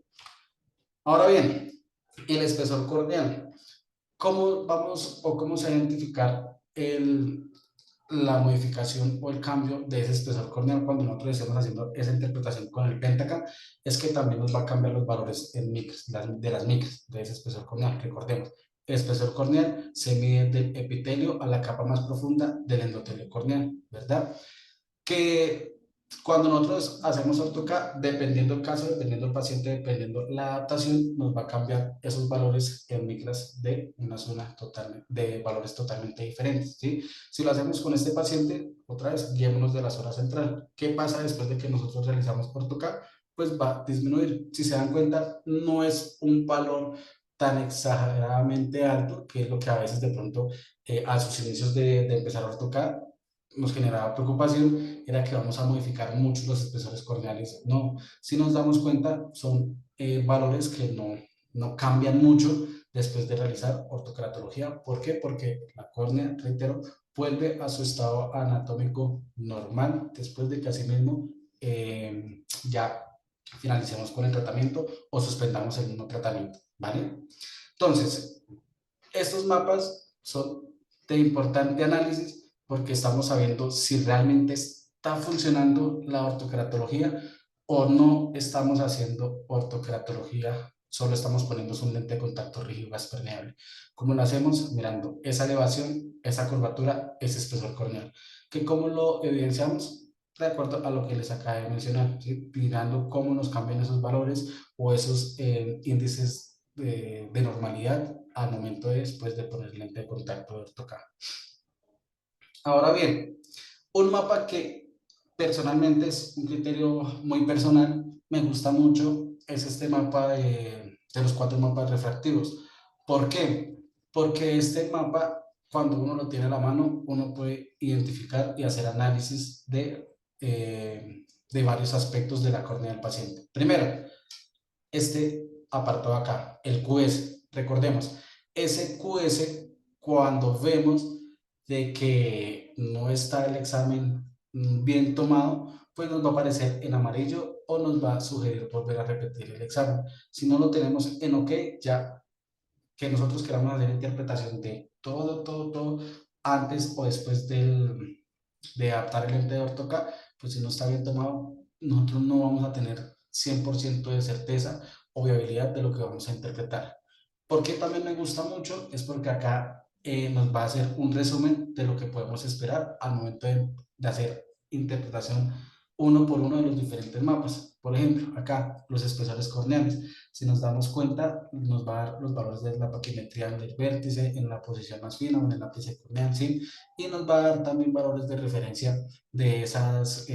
Ahora bien, el espesor corneal. ¿Cómo vamos o cómo se va a identificar la modificación o el cambio de ese espesor corneal cuando nosotros estemos haciendo esa interpretación con el Pentacam? Es que también nos va a cambiar los valores en micras, de las micras de ese espesor corneal. Recordemos, el espesor corneal se mide del epitelio a la capa más profunda del endotelio corneal, ¿verdad? Que Cuando nosotros hacemos AutoCAD, dependiendo el caso, dependiendo el paciente, dependiendo la adaptación, nos va a cambiar esos valores en micras de una zona totalmente, de valores totalmente diferentes, ¿sí? Si lo hacemos con este paciente, otra vez, guiémonos de la zona central. ¿Qué pasa después de que nosotros realizamos AutoCAD? Pues va a disminuir. Si se dan cuenta, no es un valor tan exageradamente alto, que es lo que a veces de pronto a sus inicios de empezar AutoCAD nos generaba preocupación, era que vamos a modificar mucho los espesores corneales. No, si nos damos cuenta, son valores que no cambian mucho después de realizar ortokeratología. ¿Por qué? Porque la córnea, reitero, vuelve a su estado anatómico normal después de que así mismo ya finalicemos con el tratamiento o suspendamos el mismo tratamiento, ¿vale? Entonces, estos mapas son de importante análisis porque estamos sabiendo si realmente está funcionando la ortokeratología o no estamos haciendo ortokeratología, solo estamos poniendo un lente de contacto rígido gas permeable. ¿Cómo lo hacemos? Mirando esa elevación, esa curvatura, ese espesor corneal. ¿Que cómo lo evidenciamos? De acuerdo a lo que les acabé de mencionar, ¿sí? Mirando cómo nos cambian esos valores o esos índices de normalidad al momento después de poner lente de contacto de ortocá. Ahora bien, un mapa que personalmente es un criterio muy personal, me gusta mucho, es este mapa de los cuatro mapas refractivos. ¿Por qué? Porque este mapa, cuando uno lo tiene a la mano, uno puede identificar y hacer análisis de varios aspectos de la córnea del paciente. Primero, este apartado acá, el QS. Recordemos, ese QS, cuando vemos de que no está el examen bien tomado, pues nos va a aparecer en amarillo o nos va a sugerir volver a repetir el examen. Si no lo tenemos en OK, ya que nosotros queramos hacer interpretación de todo, antes o después de adaptar el lente de ortoca, pues si no está bien tomado, nosotros no vamos a tener 100% de certeza o viabilidad de lo que vamos a interpretar. ¿Por qué también me gusta mucho? Es porque acá nos va a hacer un resumen de lo que podemos esperar al momento de hacer interpretación uno por uno de los diferentes mapas. Por ejemplo, acá los espesores corneales. Si nos damos cuenta, nos va a dar los valores de la paquimetría del vértice en la posición más fina o en el ápice corneal, ¿sí? Y nos va a dar también valores de referencia de esas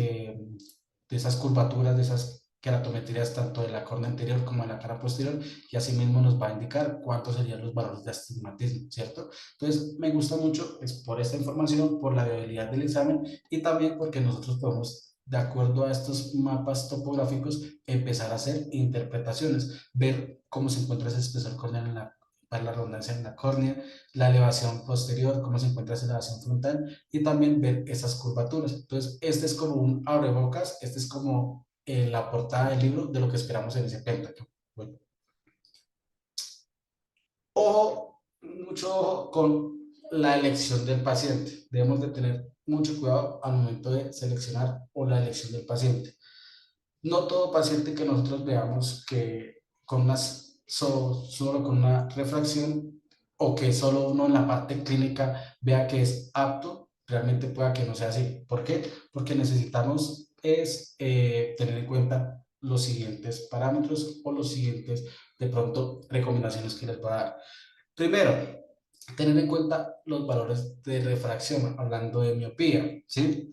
curvaturas, de esas queratometrías tanto de la córnea anterior como de la cara posterior, y asimismo nos va a indicar cuántos serían los valores de astigmatismo, ¿cierto? Entonces, me gusta mucho es por esta información, por la viabilidad del examen y también porque nosotros podemos, de acuerdo a estos mapas topográficos, empezar a hacer interpretaciones, ver cómo se encuentra ese espesor corneal para la redundancia en la córnea, la elevación posterior, cómo se encuentra esa elevación frontal y también ver esas curvaturas. Entonces, este es como un abrebocas, este es como la portada del libro de lo que esperamos en ese pentathlon. Bueno, ojo, mucho ojo con la elección del paciente. Debemos de tener mucho cuidado al momento de seleccionar o la elección del paciente. No todo paciente que nosotros veamos que con solo con una refracción o que solo uno en la parte clínica vea que es apto, realmente pueda que no sea así. ¿Por qué? Porque necesitamos tener en cuenta los siguientes parámetros o los siguientes, de pronto, recomendaciones que les va a dar. Primero, tener en cuenta los valores de refracción, hablando de miopía, ¿sí?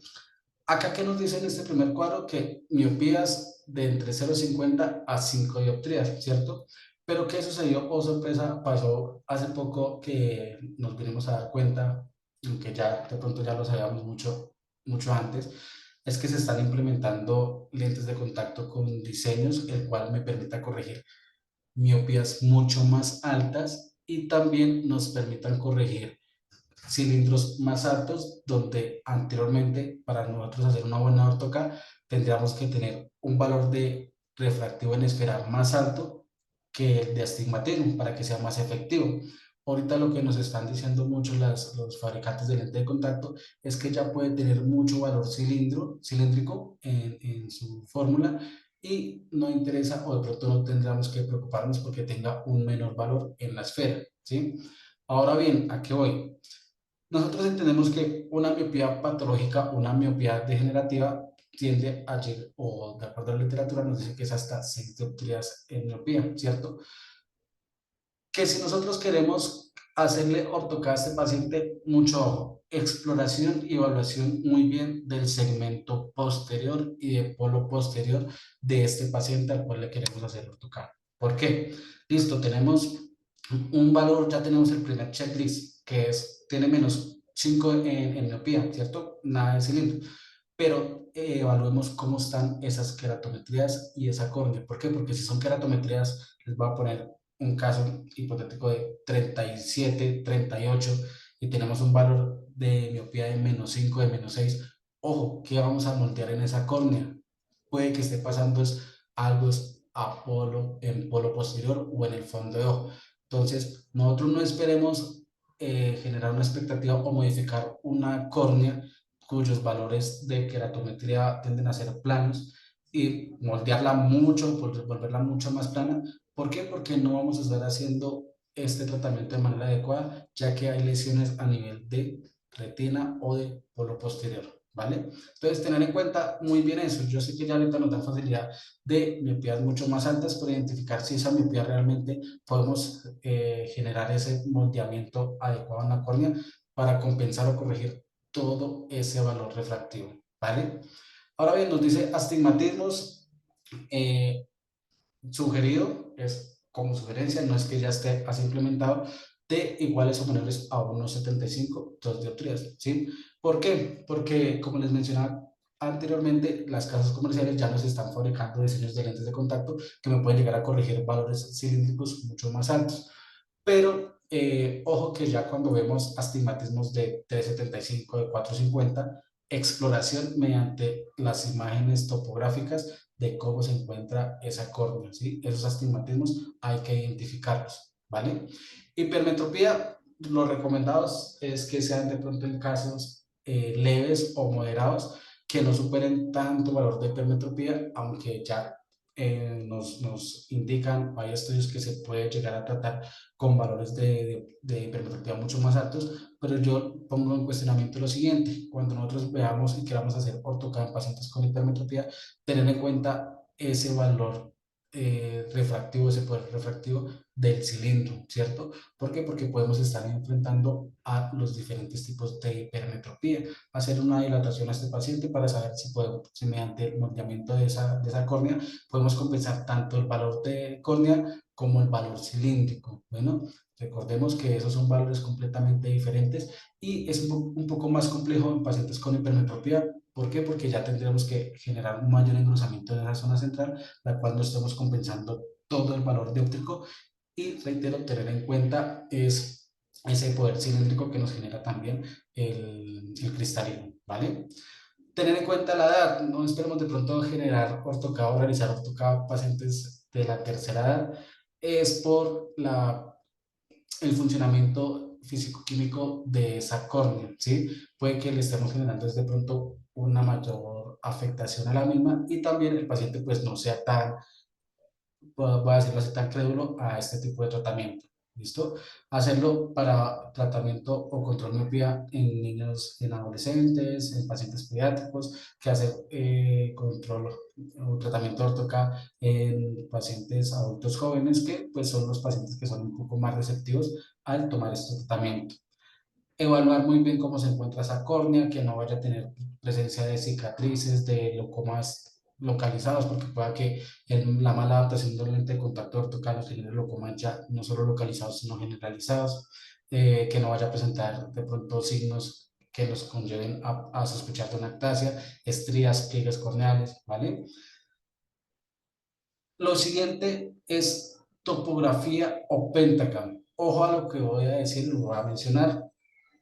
Acá que nos dice en este primer cuadro que miopías de entre 0,50 a 5 dioptrías, ¿cierto? Pero ¿qué sucedió? Oh, sorpresa, pasó hace poco que nos vinimos a dar cuenta, aunque ya de pronto ya lo sabíamos mucho antes, es que se están implementando lentes de contacto con diseños, el cual me permita corregir miopías mucho más altas y también nos permitan corregir cilindros más altos, donde anteriormente para nosotros hacer una buena ortoca tendríamos que tener un valor de refractivo en esfera más alto que el de astigmatismo para que sea más efectivo. Ahorita lo que nos están diciendo mucho los fabricantes de lente de contacto es que ya puede tener mucho valor cilíndrico en su fórmula y no interesa o de pronto no tendríamos que preocuparnos porque tenga un menor valor en la esfera, ¿sí? Ahora bien, ¿a qué voy? Nosotros entendemos que una miopía patológica, una miopía degenerativa, tiende a llegar, o de acuerdo a la literatura, nos dice que es hasta 6 dioptrías en miopía, ¿cierto? Que si nosotros queremos hacerle ortocada a este paciente, mucho ojo, exploración y evaluación muy bien del segmento posterior y de polo posterior de este paciente al cual le queremos hacer ortocada. ¿Por qué? Listo, tenemos un valor, ya tenemos el primer checklist, que es, tiene menos 5 en miopía, ¿cierto? Nada de cilindro, pero evaluemos cómo están esas queratometrías y esa córnea. ¿Por qué? Porque si son queratometrías, les voy a poner un caso hipotético de 37, 38 y tenemos un valor de miopía de menos 5, de menos 6. Ojo, ¿qué vamos a moldear en esa córnea? Puede que esté pasando algo en polo posterior o en el fondo de ojo. Entonces, nosotros no esperemos generar una expectativa o modificar una córnea cuyos valores de queratometría tienden a ser planos y moldearla mucho, volverla mucho más plana. ¿Por qué? Porque no vamos a estar haciendo este tratamiento de manera adecuada, ya que hay lesiones a nivel de retina o de polo posterior, ¿vale? Entonces, tener en cuenta muy bien eso. Yo sé que ya ahorita nos da facilidad de miopías mucho más altas, pero identificar si esa miopía realmente podemos generar ese moldeamiento adecuado en la córnea para compensar o corregir todo ese valor refractivo, ¿vale? Ahora bien, nos dice astigmatismos, eh, sugerido, es como sugerencia, no es que ya esté así implementado, de iguales o menores a 1,75, 2 dioptrías, ¿sí? ¿Por qué? Porque, como les mencionaba anteriormente, las casas comerciales ya nos están fabricando diseños de lentes de contacto que me pueden llegar a corregir valores cilíndricos mucho más altos. Pero ojo que ya cuando vemos astigmatismos de 3,75, de 4,50, exploración mediante las imágenes topográficas de cómo se encuentra esa córnea, ¿sí? Esos astigmatismos hay que identificarlos, ¿vale? Hipermetropía, los recomendados es que sean de pronto en casos leves o moderados, que no superen tanto valor de hipermetropía, aunque ya nos indican, hay estudios que se puede llegar a tratar con valores de hipermetropía mucho más altos, pero yo pongo en cuestionamiento lo siguiente: cuando nosotros veamos y queramos hacer ortocar en pacientes con hipermetropía, tener en cuenta ese valor refractivo, ese poder refractivo del cilindro, ¿cierto? ¿Por qué? Porque podemos estar enfrentando a los diferentes tipos de hipermetropía, hacer una dilatación a este paciente para saber si podemos, si mediante el moldeamiento de esa córnea podemos compensar tanto el valor de córnea como el valor cilíndrico. Bueno, recordemos que esos son valores completamente diferentes y es un poco más complejo en pacientes con hipermetropía. ¿Por qué? Porque ya tendríamos que generar un mayor engrosamiento en esa zona central, la cual no estamos compensando todo el valor dióptrico, y reitero, tener en cuenta es ese poder cilíndrico que nos genera también el cristalino, ¿vale? Tener en cuenta la edad, no esperemos de pronto generar ortocado o realizar ortocado a pacientes de la tercera edad, es por el funcionamiento físico-químico de esa córnea, ¿sí? Puede que le estemos generando desde pronto una mayor afectación a la misma y también el paciente pues no sea tan, voy a decirlo así, tan crédulo a este tipo de tratamiento. ¿Listo? Hacerlo para tratamiento o control de miopía en niños, en adolescentes, en pacientes pediátricos, que hacer control o tratamiento de ortoca en pacientes adultos jóvenes, que pues son los pacientes que son un poco más receptivos al tomar este tratamiento. Evaluar muy bien cómo se encuentra esa córnea, que no vaya a tener presencia de cicatrices, de locomas localizados, porque pueda que la mala adaptación del lente de contacto ortocal nos genere locomas ya no solo localizados, sino generalizados, que no vaya a presentar de pronto signos que nos conlleven a sospechar de una ectasia, estrías, pliegues corneales, ¿vale? Lo siguiente es topografía o pentacam. Ojo a lo que voy a decir, lo voy a mencionar.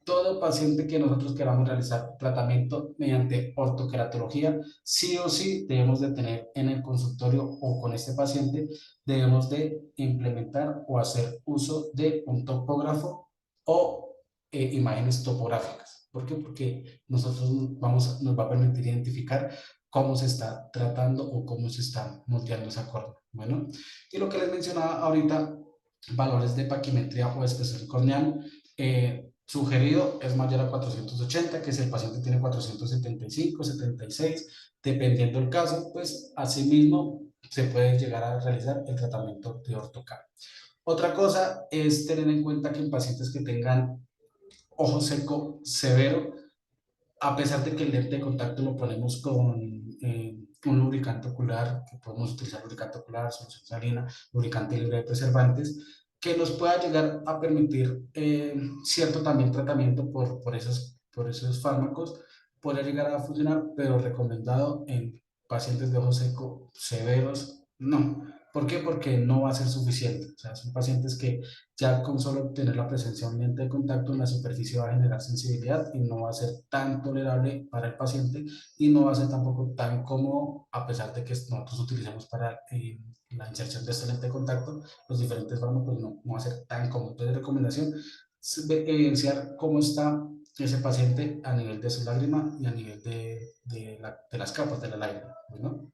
Todo paciente que nosotros queramos realizar tratamiento mediante ortoqueratología, sí o sí debemos de tener en el consultorio o con este paciente, debemos de implementar o hacer uso de un topógrafo o imágenes topográficas. ¿Por qué? Porque nos va a permitir identificar cómo se está tratando o cómo se está moldeando esa córnea. Bueno, y lo que les mencionaba ahorita, valores de paquimetría o espesor corneal. Sugerido es mayor a 480, que si el paciente tiene 475, 76, dependiendo del caso, pues asimismo se puede llegar a realizar el tratamiento de ortocar. Otra cosa es tener en cuenta que en pacientes que tengan ojo seco severo, a pesar de que el lente de contacto lo ponemos con un lubricante ocular, que podemos utilizar lubricante ocular, solución salina, lubricante libre de preservantes, que nos pueda llegar a permitir cierto también tratamiento por esos fármacos, puede llegar a funcionar, pero recomendado en pacientes de ojo seco severos, no. ¿Por qué? Porque no va a ser suficiente. O sea, son pacientes que ya con solo tener la presencia de un lente de contacto en la superficie va a generar sensibilidad y no va a ser tan tolerable para el paciente y no va a ser tampoco tan cómodo, a pesar de que nosotros utilicemos para la inserción de este lente de contacto, los diferentes fármacos no va a ser tan cómodo. Entonces, recomendación es evidenciar cómo está ese paciente a nivel de su lágrima y a nivel de las capas de la lágrima, ¿no?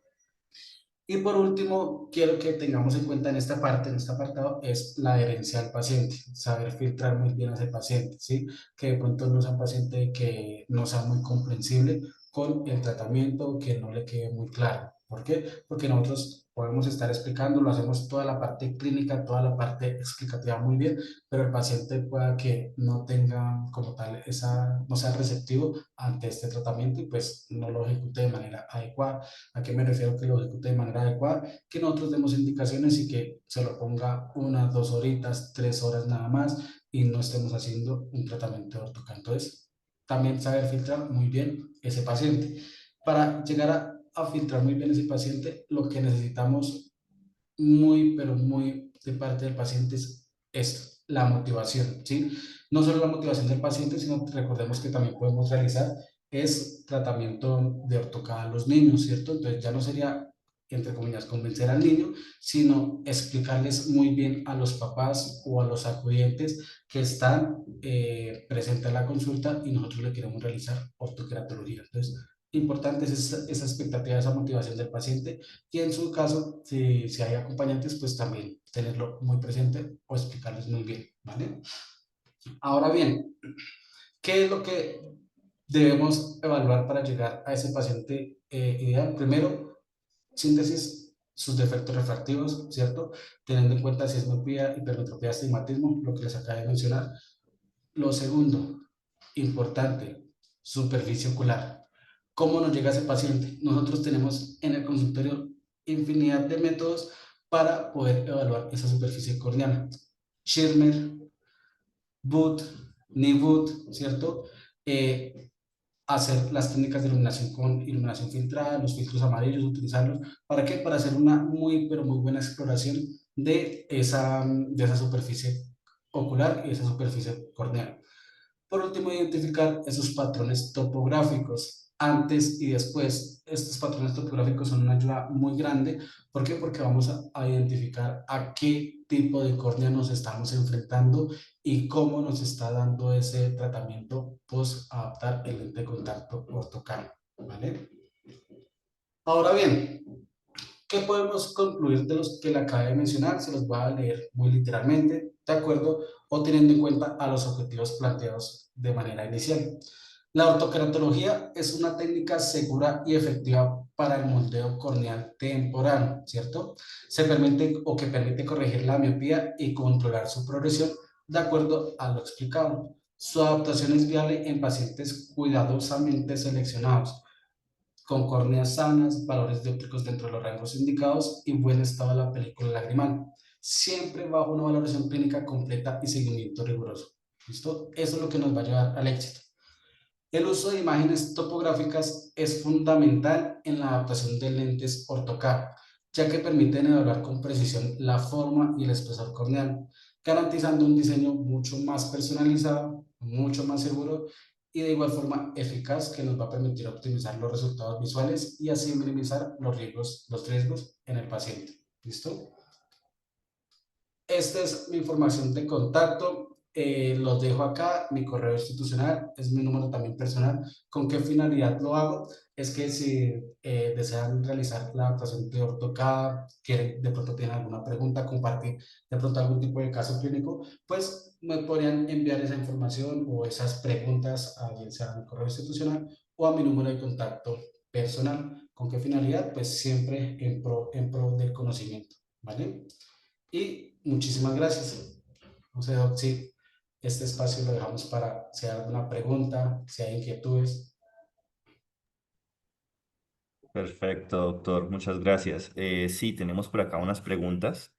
Y por último, quiero que tengamos en cuenta en esta parte, en este apartado, es la adherencia al paciente, saber filtrar muy bien a ese paciente, ¿sí? Que de pronto no sea un paciente que no sea muy comprensible con el tratamiento, que no le quede muy claro. ¿Por qué? Porque nosotros podemos estar explicando, lo hacemos toda la parte clínica, toda la parte explicativa muy bien, pero el paciente pueda que no tenga como tal no sea receptivo ante este tratamiento y pues no lo ejecute de manera adecuada. ¿A qué me refiero que lo ejecute de manera adecuada? Que nosotros demos indicaciones y que se lo ponga unas 2 horitas, 3 horas nada más y no estemos haciendo un tratamiento de ortoca. Entonces, también saber filtrar muy bien ese paciente. Para llegar a filtrar muy bien ese paciente, lo que necesitamos muy, pero muy de parte del paciente es esto, la motivación, ¿sí? No solo la motivación del paciente, sino recordemos que también podemos realizar es tratamiento de ortocada a los niños, ¿cierto? Entonces ya no sería, entre comillas, convencer al niño, sino explicarles muy bien a los papás o a los acudientes que están presentes en la consulta y nosotros le queremos realizar ortoqueratología. Entonces, importante es esa expectativa, esa motivación del paciente y en su caso, si hay acompañantes, pues también tenerlo muy presente o explicarles muy bien, ¿vale? Ahora bien, ¿qué es lo que debemos evaluar para llegar a ese paciente ideal? Primero, síntesis, sus defectos refractivos, ¿cierto? Teniendo en cuenta si es miopía, hipermetropía, astigmatismo, lo que les acabo de mencionar. Lo segundo, importante, superficie ocular. ¿Cómo nos llega ese paciente? Nosotros tenemos en el consultorio infinidad de métodos para poder evaluar esa superficie corneal. Schirmer, Booth, Nibud, ¿cierto? Hacer las técnicas de iluminación con iluminación filtrada, los filtros amarillos, utilizarlos. ¿Para qué? Para hacer una muy, pero muy buena exploración de esa superficie ocular y esa superficie corneal. Por último, identificar esos patrones topográficos antes y después. Estos patrones topográficos son una ayuda muy grande. ¿Por qué? Porque vamos a identificar a qué tipo de córnea nos estamos enfrentando y cómo nos está dando ese tratamiento post adaptar el lente de contacto ortocal, ¿vale? Ahora bien, ¿qué podemos concluir de los que le acabé de mencionar? Se los voy a leer muy literalmente, ¿de acuerdo? O teniendo en cuenta a los objetivos planteados de manera inicial. La ortoqueratología es una técnica segura y efectiva para el moldeo corneal temporal, ¿cierto? Se permite o que permite corregir la miopía y controlar su progresión de acuerdo a lo explicado. Su adaptación es viable en pacientes cuidadosamente seleccionados con córneas sanas, valores dióptricos dentro de los rangos indicados y buen estado de la película lagrimal, siempre bajo una valoración clínica completa y seguimiento riguroso. ¿Listo? Eso es lo que nos va a llevar al éxito. El uso de imágenes topográficas es fundamental en la adaptación de lentes ortocar, ya que permiten evaluar con precisión la forma y el espesor corneal, garantizando un diseño mucho más personalizado, mucho más seguro y de igual forma eficaz que nos va a permitir optimizar los resultados visuales y así minimizar los riesgos en el paciente. ¿Listo? Esta es mi información de contacto. los dejo acá, mi correo institucional, es mi número también personal. ¿Con qué finalidad lo hago? Es que si desean realizar la adaptación de AutoCAD, quieren, de pronto tienen alguna pregunta, compartir de pronto algún tipo de caso clínico, pues me podrían enviar esa información o esas preguntas a bien sea a mi correo institucional o a mi número de contacto personal. ¿Con qué finalidad? Pues siempre en pro del conocimiento, ¿vale? Y muchísimas gracias. No sé, Doc, sí, este espacio lo dejamos para si hay alguna pregunta, si hay inquietudes. Perfecto, doctor. Muchas gracias. Sí, tenemos por acá unas preguntas.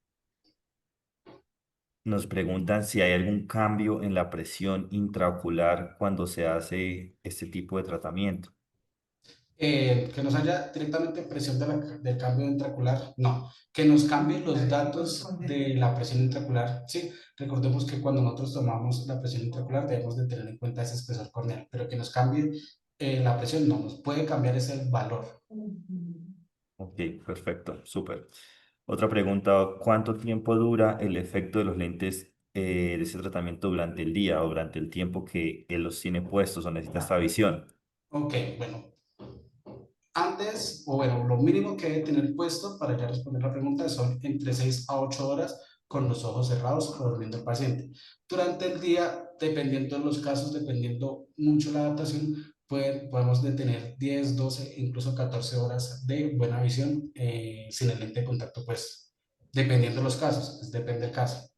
Nos preguntan si hay algún cambio en la presión intraocular cuando se hace este tipo de tratamiento. Que nos haya directamente presión del cambio intraocular, no. Que nos cambien los datos de la presión intraocular, sí. Recordemos que cuando nosotros tomamos la presión intraocular debemos de tener en cuenta ese espesor corneal, pero que nos cambie la presión no, nos puede cambiar ese valor. Ok, perfecto, súper. Otra pregunta, ¿cuánto tiempo dura el efecto de los lentes de ese tratamiento durante el día o durante el tiempo que él los tiene puestos o necesita esta visión? Ok, bueno, antes, o bueno, lo mínimo que debe tener puesto para ya responder la pregunta son entre 6 a 8 horas con los ojos cerrados o durmiendo el paciente. Durante el día, dependiendo de los casos, dependiendo mucho la adaptación, podemos de tener 10, 12, incluso 14 horas de buena visión sin el lente de contacto, pues dependiendo de los casos, pues, depende del caso.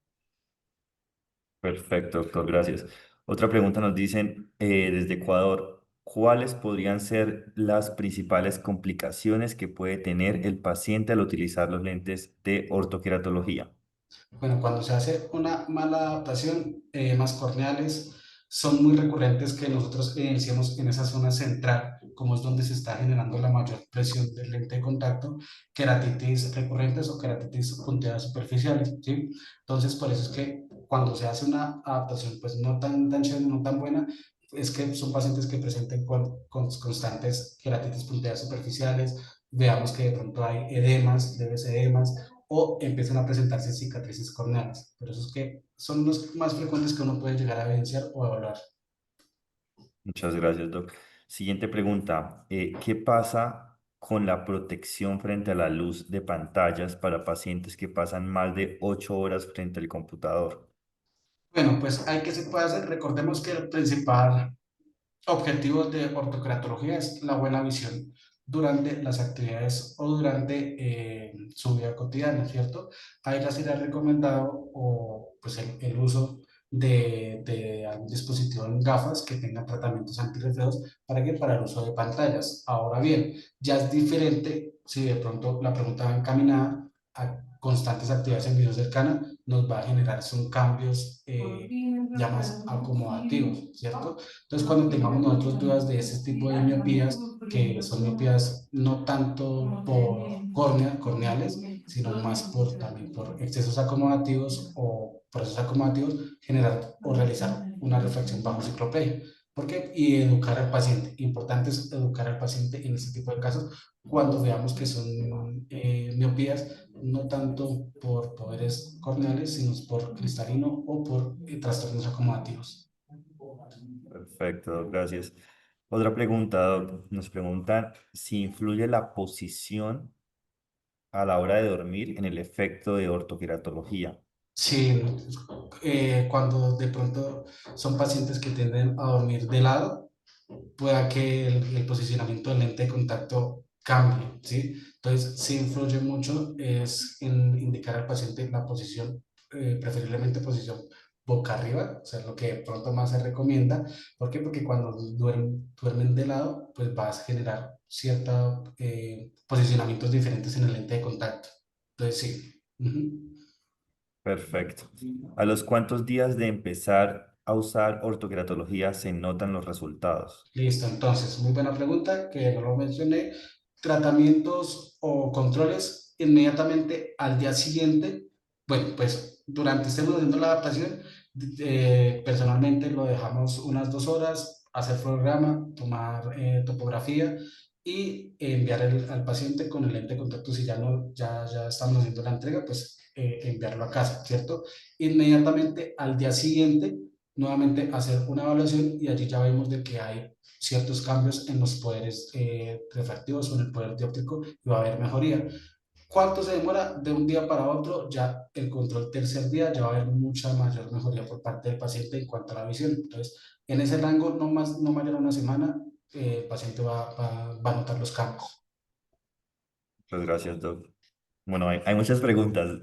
Perfecto, doctor, gracias. Otra pregunta nos dicen desde Ecuador, ¿cuáles podrían ser las principales complicaciones que puede tener el paciente al utilizar los lentes de ortoqueratología? Bueno, cuando se hace una mala adaptación, más corneales, son muy recurrentes que nosotros evidenciamos en esa zona central, como es donde se está generando la mayor presión del lente de contacto, queratitis recurrentes o queratitis punteadas superficiales, ¿sí? Entonces, por eso es que cuando se hace una adaptación, pues no tan chévere, no tan buena, es que son pacientes que presenten con constantes queratitis punteadas superficiales, veamos que de pronto hay edemas, leves edemas, o empiezan a presentarse cicatrices corneales. Pero esos que son los más frecuentes que uno puede llegar a evidenciar o evaluar. Muchas gracias, doc. Siguiente pregunta, ¿qué pasa con la protección frente a la luz de pantallas para pacientes que pasan más de 8 horas frente al computador? Bueno, pues hay que se puede hacer. Recordemos que el principal objetivo de ortokeratología es la buena visión durante las actividades o durante su vida cotidiana, ¿cierto? Ahí ya sería recomendado o, pues, el uso de algún dispositivo en gafas que tenga tratamientos antirreflejos para que para el uso de pantallas. Ahora bien, ya es diferente si de pronto la pregunta va encaminada a constantes actividades en video cercana, nos va a generar son cambios ya más acomodativos, ¿cierto? Entonces, cuando tengamos nosotros dudas de ese tipo de miopías, que son miopías no tanto por corneales, sino más por, también por excesos acomodativos o procesos acomodativos, generar o realizar una refracción bajo cicloplegia. ¿Por qué? Y educar al paciente. Importante es educar al paciente en este tipo de casos cuando veamos que son miopías no tanto por poderes corneales, sino por cristalino o por trastornos acomodativos. Perfecto, doc, gracias. Otra pregunta, doc. Nos preguntan si influye la posición a la hora de dormir en el efecto de ortoqueratología. Sí, cuando de pronto son pacientes que tienden a dormir de lado, pueda que el posicionamiento del lente de contacto cambie, ¿sí? Entonces, sí influye mucho es en indicar al paciente la posición, preferiblemente posición boca arriba, o sea, lo que de pronto más se recomienda. ¿Por qué? Porque cuando duermen de lado, pues vas a generar ciertos posicionamientos diferentes en el lente de contacto. Entonces, sí. Ujú. Perfecto. ¿A los cuántos días de empezar a usar ortoqueratología se notan los resultados? Listo, entonces, muy buena pregunta, que no lo mencioné. Tratamientos o controles inmediatamente al día siguiente. Bueno, pues durante estemos haciendo la adaptación, personalmente lo dejamos unas 2 horas, hacer programa, tomar topografía y enviar al paciente con el lente de contacto. Si ya no, ya estamos haciendo la entrega, pues enviarlo a casa, ¿cierto? Inmediatamente al día siguiente, nuevamente hacer una evaluación y allí ya vemos de que hay ciertos cambios en los poderes refractivos o en el poder dióptrico y va a haber mejoría. ¿Cuánto se demora? De un día para otro, ya el control tercer día, ya va a haber mucha mayor mejoría por parte del paciente en cuanto a la visión. Entonces, en ese rango, no más, no mayor a una semana, el paciente va a notar los cambios. Muchas gracias, Doc. Bueno, hay muchas preguntas.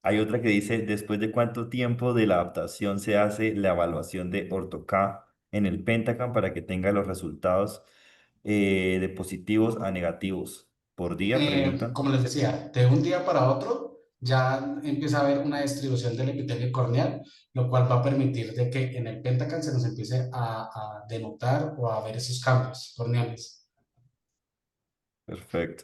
Hay otra que dice, ¿después de cuánto tiempo de la adaptación se hace la evaluación de OrtoK en el Pentacam para que tenga los resultados de positivos a negativos? ¿Por día? Preguntan. Como les decía, de un día para otro ya empieza a haber una distribución del epitelio corneal, lo cual va a permitir de que en el Pentacam se nos empiece a denotar o a ver esos cambios corneales. Perfecto.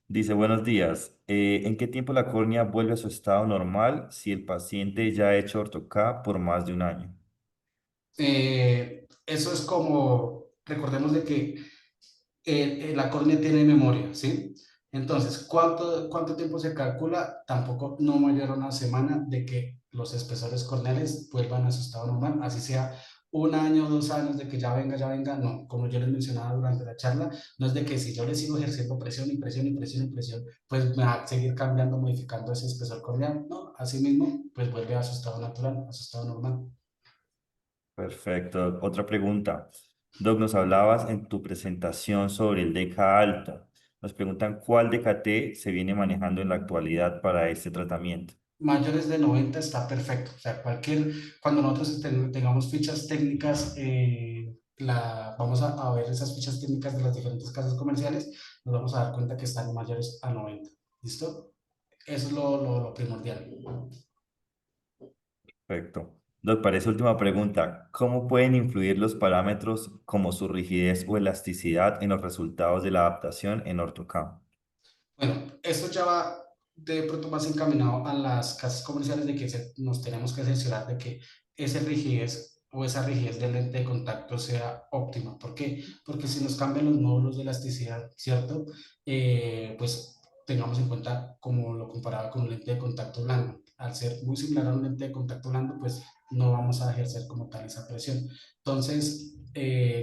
Dice, buenos días. ¿En qué tiempo la córnea vuelve a su estado normal si el paciente ya ha hecho OrtoK por más de un año? Eso es como, recordemos de que la córnea tiene memoria, ¿sí? Entonces, ¿cuánto tiempo se calcula? Tampoco no mayor a una semana de que los espesores corneales vuelvan a su estado normal, así sea un año, 2 años de que ya venga, no, como yo les mencionaba durante la charla, no es de que si yo le sigo ejerciendo presión y presión y presión y presión, pues me va a seguir cambiando, modificando ese espesor corneal, no, así mismo, pues vuelve a su estado natural, a su estado normal. Perfecto. Otra pregunta. Doc, nos hablabas en tu presentación sobre el DK alta. Nos preguntan cuál DKT se viene manejando en la actualidad para este tratamiento. Mayores de 90 está perfecto. O sea, cuando nosotros tengamos fichas técnicas, vamos a ver esas fichas técnicas de las diferentes casas comerciales, nos vamos a dar cuenta que están mayores a 90. ¿Listo? Eso es lo primordial. Perfecto. Doc, para esa última pregunta, ¿cómo pueden influir los parámetros como su rigidez o elasticidad en los resultados de la adaptación en OrtoCam? Bueno, esto ya va de pronto más encaminado a las casas comerciales de que nos tenemos que cerciorar de que esa rigidez o esa rigidez del lente de contacto sea óptima. ¿Por qué? Porque si nos cambian los módulos de elasticidad, ¿cierto? Pues tengamos en cuenta como lo comparaba con un lente de contacto blando. Al ser muy similar a un lente de contacto blando, pues no vamos a ejercer como tal esa presión. Entonces,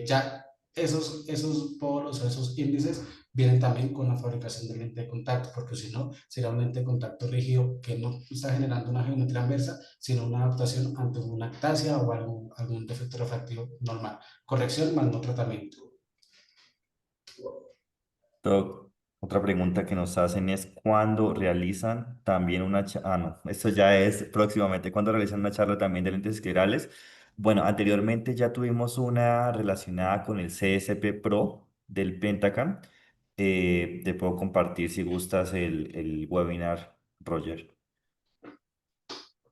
ya esos polos o esos índices vienen también con la fabricación del lente de contacto, porque si no, será un lente de contacto rígido que no está generando una geometría inversa, sino una adaptación ante una actasia o algún defecto refractivo normal. Corrección más no tratamiento. Doc, otra pregunta que nos hacen es ¿cuándo realizan también no, esto ya es próximamente, ¿cuándo realizan una charla también de lentes esclerales? Bueno, anteriormente ya tuvimos una relacionada con el CSP Pro del Pentacam. Te puedo compartir si gustas el webinar, Roger,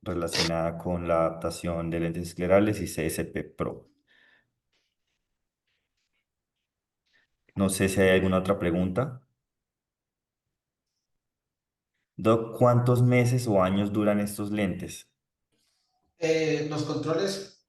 relacionada con la adaptación de lentes esclerales y CSP Pro. No sé si hay alguna otra pregunta. Doc, ¿cuántos meses o años duran estos lentes? Los controles,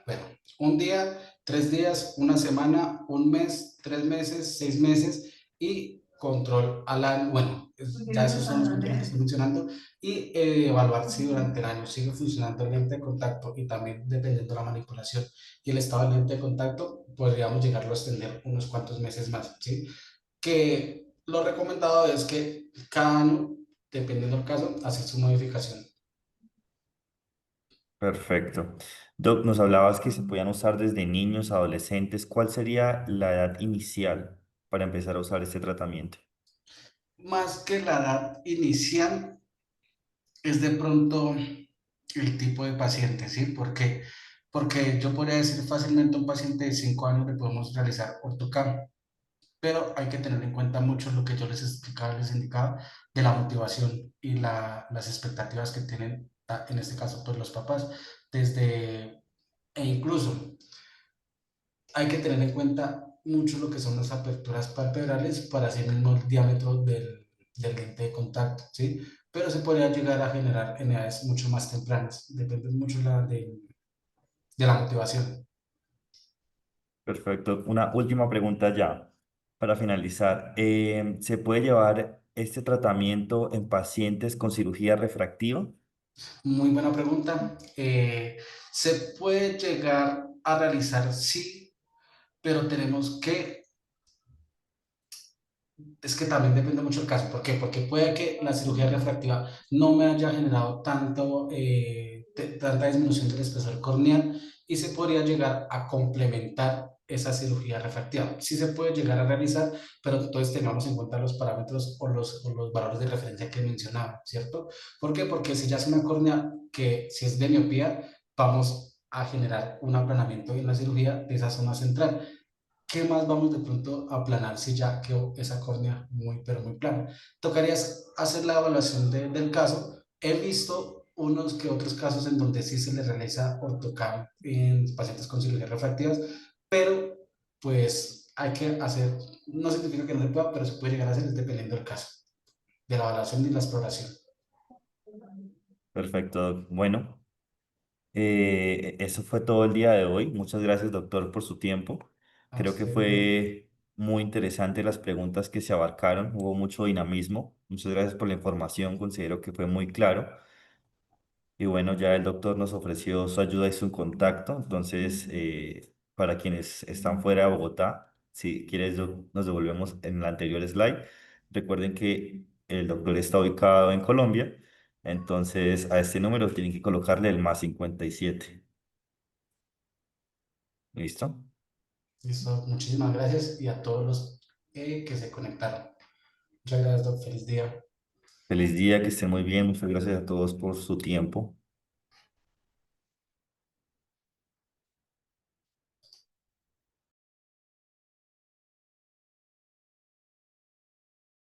bueno, un día, 3 días, una semana, un mes, 3 meses, 6 meses y control al año. Bueno, ya esos son los controles que estoy mencionando y evaluar si durante el año sigue funcionando el lente de contacto y también dependiendo de la manipulación y el estado del lente de contacto, podríamos llegarlo a extender unos cuantos meses más, ¿sí? Que lo recomendado es que cada año, dependiendo del caso, hacer su modificación. Perfecto. Doc, nos hablabas que se podían usar desde niños, adolescentes. ¿Cuál sería la edad inicial para empezar a usar este tratamiento? Más que la edad inicial, es de pronto el tipo de paciente, ¿sí? Porque yo podría decir fácilmente a un paciente de 5 años le podemos realizar ortocam, pero hay que tener en cuenta mucho lo que yo les explicaba, les indicaba de la motivación y las expectativas que tienen, en este caso, pues los papás, desde, e incluso hay que tener en cuenta mucho lo que son las aperturas palpebrales para hacer mismo el diámetro del lente de contacto, ¿sí? Pero se podría llegar a generar en edades mucho más tempranas, depende mucho de la motivación. Perfecto. Una última pregunta ya para finalizar. ¿Se puede llevar este tratamiento en pacientes con cirugía refractiva? Muy buena pregunta. Se puede llegar a realizar, sí, pero tenemos que es que también depende mucho del caso. ¿Por qué? Porque puede que la cirugía refractiva no me haya generado tanta disminución del espesor corneal y se podría llegar a complementar esa cirugía refractiva. Sí se puede llegar a realizar, pero entonces tengamos en cuenta los parámetros o los valores de referencia que mencionaba, ¿cierto? ¿Por qué? Porque si ya es una córnea que si es de miopía, vamos a generar un aplanamiento en la cirugía de esa zona central. ¿Qué más vamos de pronto a aplanar si ya quedó esa córnea muy, pero muy plana? Tocaría hacer la evaluación del caso. He visto unos que otros casos en donde sí se le realiza ortocam en pacientes con cirugías refractivas, pero pues hay que hacer, no significa que no se pueda, pero se puede llegar a hacer es dependiendo del caso, de la evaluación y la exploración. Perfecto. Bueno, eso fue todo el día de hoy. Muchas gracias, doctor, por su tiempo. A Creo que usted, Miguel. fue muy interesante las preguntas que se abarcaron. Hubo mucho dinamismo. Muchas gracias por la información. Considero que fue muy claro. Y bueno, ya el doctor nos ofreció su ayuda y su contacto. Entonces, para quienes están fuera de Bogotá, si quieres, nos devolvemos en el anterior slide. Recuerden que el doctor está ubicado en Colombia. Entonces, a este número tienen que colocarle el +57. ¿Listo? Listo, muchísimas gracias y a todos los que se conectaron. Muchas gracias, Doc. Feliz día. Feliz día, que estén muy bien. Muchas gracias a todos por su tiempo.